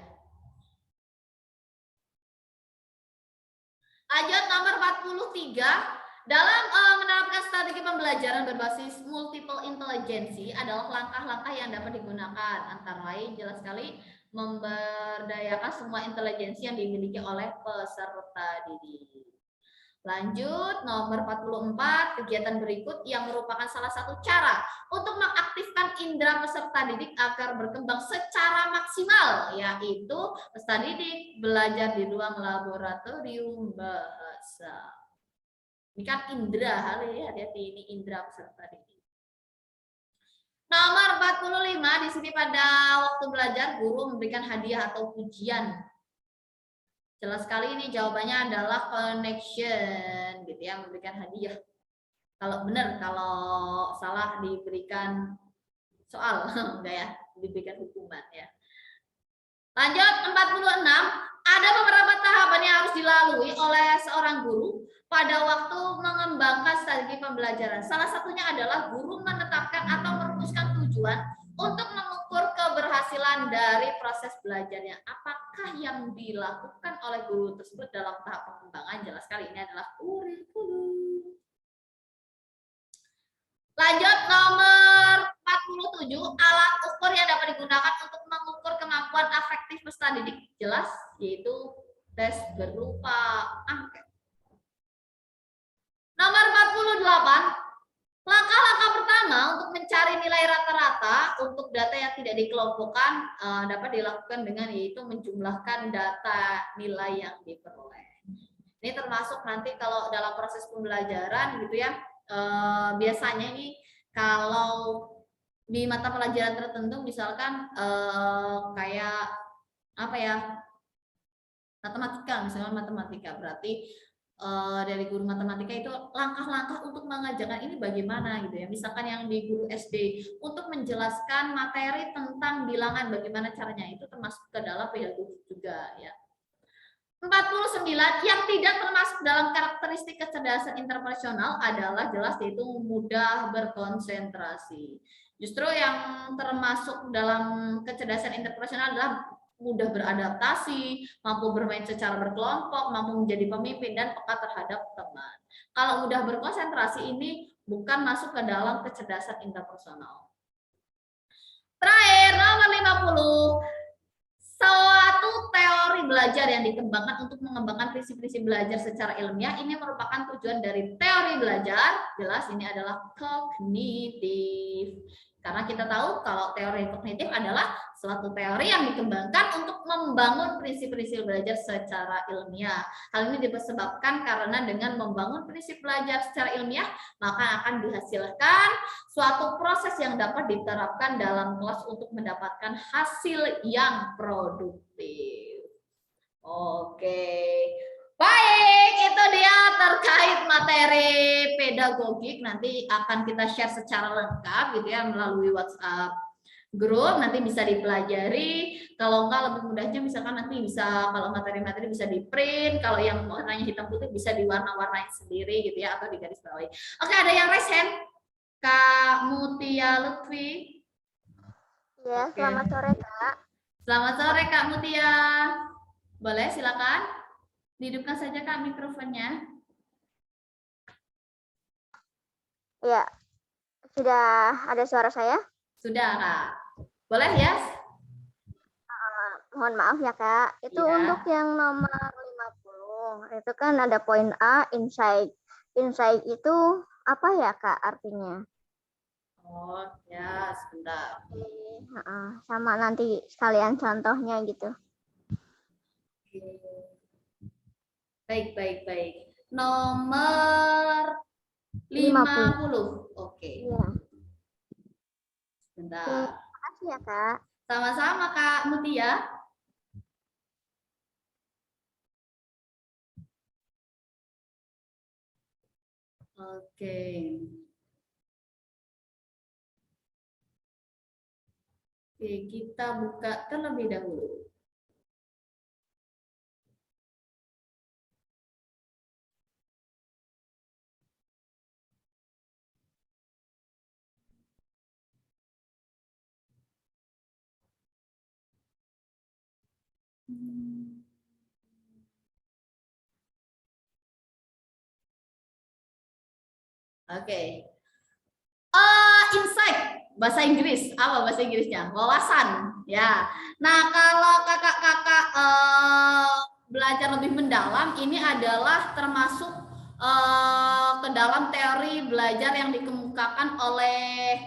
Lanjut nomor 43, dalam menerapkan strategi pembelajaran berbasis multiple intelligency adalah langkah-langkah yang dapat digunakan, antara lain jelas sekali memberdayakan semua intelijensi yang dimiliki oleh peserta didik. Lanjut nomor 44, kegiatan berikut yang merupakan salah satu cara untuk mengaktifkan indera peserta didik agar berkembang secara maksimal, yaitu peserta didik belajar di ruang laboratorium bahasa. Ini kan indera, hati-hati ini indera peserta didik. Nomor 45, di sini pada waktu belajar guru memberikan hadiah atau pujian. Jelas sekali ini jawabannya adalah connection gitu ya, memberikan hadiah. Kalau benar, kalau salah diberikan soal, enggak ya, diberikan hukuman ya. Lanjut 46, ada beberapa tahapan yang harus dilalui oleh seorang guru pada waktu mengembangkan strategi pembelajaran. Salah satunya adalah guru menetapkan atau merumuskan tujuan untuk mengukur keberhasilan dari proses belajarnya. Apakah yang dilakukan oleh guru tersebut dalam tahap pengembangan? Jelas sekali ini adalah kurikulum. Lanjut nomor 47, alat ukur yang dapat digunakan untuk mengukur kemampuan afektif peserta didik. Jelas, yaitu tes berupa angket. Nomor 48, langkah-langkah pertama untuk mencari nilai rata-rata untuk data yang tidak dikelompokkan dapat dilakukan dengan yaitu menjumlahkan data nilai yang diperoleh. Ini termasuk nanti kalau dalam proses pembelajaran gitu ya, biasanya ini kalau di mata pelajaran tertentu misalkan kayak apa ya, matematika, misalnya matematika, berarti dari guru matematika itu langkah-langkah untuk mengajarkan ini bagaimana gitu ya. Misalkan yang di guru SD untuk menjelaskan materi tentang bilangan bagaimana caranya, itu termasuk ke dalam pedagogik juga ya. 49, yang tidak termasuk dalam karakteristik kecerdasan interpersonal adalah jelas yaitu mudah berkonsentrasi. Justru yang termasuk dalam kecerdasan interpersonal adalah mudah beradaptasi, mampu bermain secara berkelompok, mampu menjadi pemimpin, dan peka terhadap teman. Kalau mudah berkonsentrasi ini bukan masuk ke dalam kecerdasan interpersonal. Terakhir, nomor 50. Suatu teori belajar yang dikembangkan untuk mengembangkan prinsip-prinsip belajar secara ilmiah ini merupakan tujuan dari teori belajar. Jelas ini adalah kognitif. Karena kita tahu kalau teori kognitif adalah suatu teori yang dikembangkan untuk membangun prinsip-prinsip belajar secara ilmiah. Hal ini disebabkan karena dengan membangun prinsip belajar secara ilmiah, maka akan dihasilkan suatu proses yang dapat diterapkan dalam kelas untuk mendapatkan hasil yang produktif. Oke. Baik, itu dia terkait materi pedagogik. Nanti akan kita share secara lengkap gitu ya melalui WhatsApp grup. Nanti bisa dipelajari. Kalau enggak lebih mudahnya misalkan nanti bisa kalau materi-materi bisa di print. Kalau yang warnanya hitam putih bisa diwarna-warnain sendiri gitu ya atau di garis bawahi. Oke, ada yang raise hand? Kak Mutia Lutfi. Ya, Oke. selamat sore, Kak. Selamat sore Kak Mutia. Boleh silakan. Hidupkan saja Kak mikrofonnya. Ya, sudah ada suara saya? Sudah Kak. Boleh ya? Mohon maaf ya, Kak. Itu Iya. untuk yang nomor 50. Itu kan ada poin A, insight. Insight itu apa ya, Kak, artinya? Oh ya, sebentar. Sama nanti sekalian contohnya gitu. Baik. Nomor 50. Oke. Iya. Sebentar. Terima kasih ya, Kak. Sama-sama Kak Mutia. Oke. Oke, kita buka terlebih dahulu. Oke. Insight bahasa Inggris apa bahasa Inggrisnya? Wawasan ya. Nah, kalau kakak-kakak belajar lebih mendalam, ini adalah termasuk ke dalam teori belajar yang dikemukakan oleh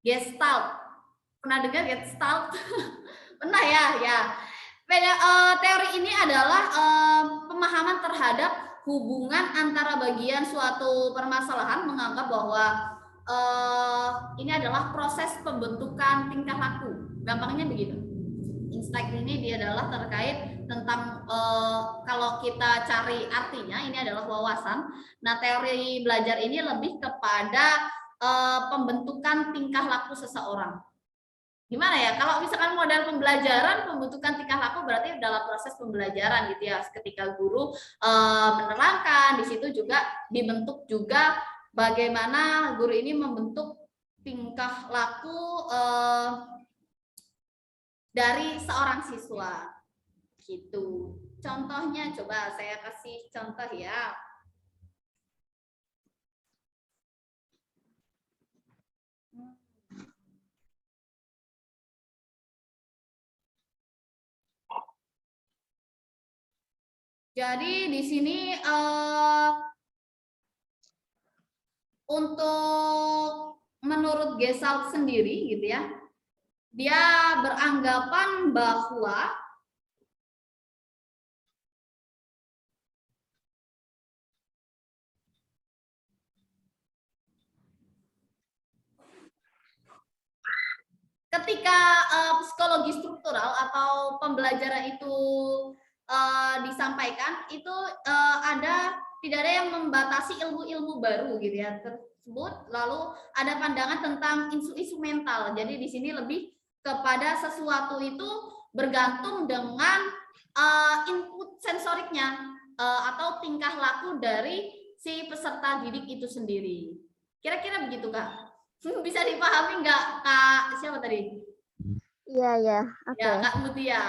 Gestalt. Pernah dengar Gestalt? Pernah ya, ya. Teori ini adalah pemahaman terhadap hubungan antara bagian suatu permasalahan, menganggap bahwa ini adalah proses pembentukan tingkah laku. Gampangnya begitu. Insight ini dia adalah terkait tentang kalau kita cari artinya ini adalah wawasan. Nah, teori belajar ini lebih kepada pembentukan tingkah laku seseorang. Gimana ya? Kalau misalkan model pembelajaran, pembentukan tingkah laku berarti dalam proses pembelajaran gitu ya. Ketika guru menerangkan, di situ juga dibentuk juga bagaimana guru ini membentuk tingkah laku dari seorang siswa gitu. Contohnya coba saya kasih contoh ya. Jadi di sini untuk menurut Gestalt sendiri gitu ya, dia beranggapan bahwa ketika psikologi struktural atau pembelajaran itu disampaikan, itu tidak ada yang membatasi ilmu-ilmu baru gitu ya tersebut. Lalu ada pandangan tentang isu-isu mental. Jadi di sini lebih kepada sesuatu itu bergantung dengan input sensoriknya atau tingkah laku dari si peserta didik itu sendiri. Kira-kira begitu Kak? Bisa dipahami nggak Kak? Siapa tadi? Iya. Oke. Ya, Kak Mutia.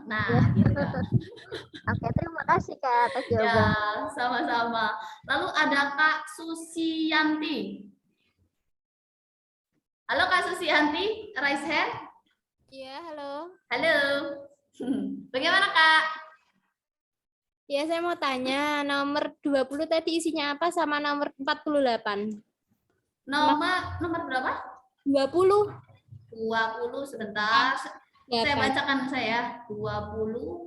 Nah, ya. gitu Kak. Oke, terima kasih Kak atas Ya, jawabannya. sama-sama. Lalu ada Kak Susianti. Halo Kak Susianti, raise hand. Iya, halo. Halo. Bagaimana Kak? Ya, saya mau tanya, nomor 20 tadi isinya apa sama nomor 48? Nomor berapa? 20. 20 sebentar. Saya 8. bacakan saya. 20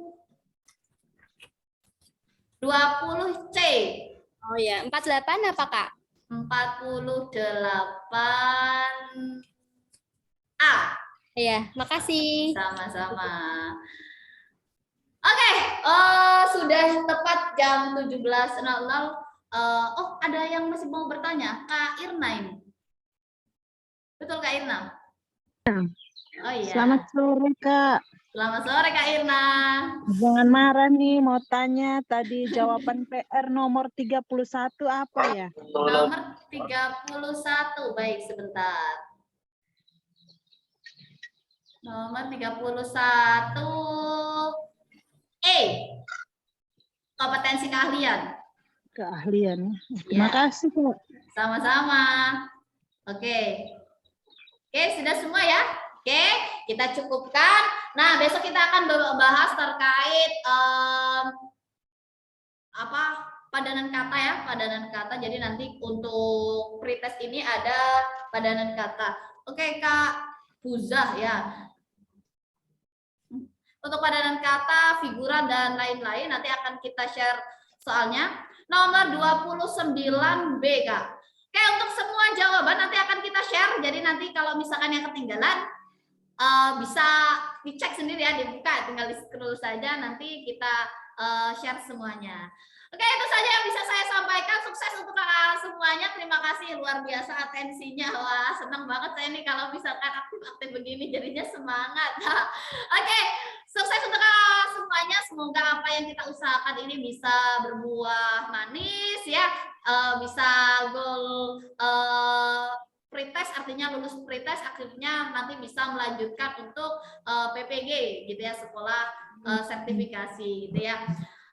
C. Oh ya, 48 apa, Kak? 48 A. Iya, makasih. Sama-sama. Oke, sudah tepat jam 17.00. Oh, ada yang masih mau bertanya? Kak Irna ini. Betul Kak Irna? Oh iya. Selamat sore, Kak. Selamat sore Kak Irna. Jangan marah nih, mau tanya tadi jawaban PR nomor 31 apa ya? Nomor 31. Baik, sebentar. Nomor 31. Kompetensi keahlian. Keahlian. Terima Ya. kasih, Kak. Sama-sama. Oke. Oke, sudah semua ya? Oke, kita cukupkan. Nah, besok kita akan bahas terkait padanan kata ya, padanan kata. Jadi nanti untuk pretest ini ada padanan kata. Oke, Kak Buzah ya. Untuk padanan kata, figuran dan lain-lain nanti akan kita share soalnya. Nomor 29B, Kak. Oke, untuk semua jawaban nanti akan kita share. Jadi nanti kalau misalkan yang ketinggalan bisa dicek sendiri ya, dibuka, tinggal di-scroll saja, nanti kita share semuanya. Oke, itu saja yang bisa saya sampaikan. Sukses untuk kakak semuanya. Terima kasih, luar biasa atensinya. Wah, senang banget saya nih kalau misalkan aktif-aktif begini, jadinya semangat. Oke, sukses untuk kakak semuanya. Semoga apa yang kita usahakan ini bisa berbuah manis ya. Bisa goal pretest, artinya lulus pretest, akhirnya nanti bisa melanjutkan untuk PPG gitu ya, sekolah sertifikasi gitu ya.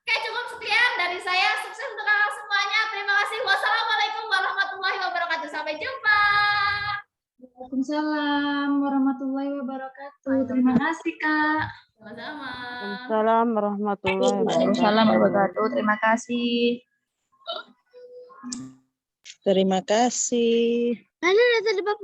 Oke, cukup sekian dari saya. Sukses untuk kakak semuanya. Terima kasih. Wassalamualaikum warahmatullahi wabarakatuh. Sampai jumpa. Waalaikumsalam warahmatullahi wabarakatuh. Terima kasih, Kak. Sama-sama. Waalaikumsalam warahmatullahi wabarakatuh. Waalaikumsalam warahmatullahi wabarakatuh. Terima kasih. Terima kasih. Ada data debat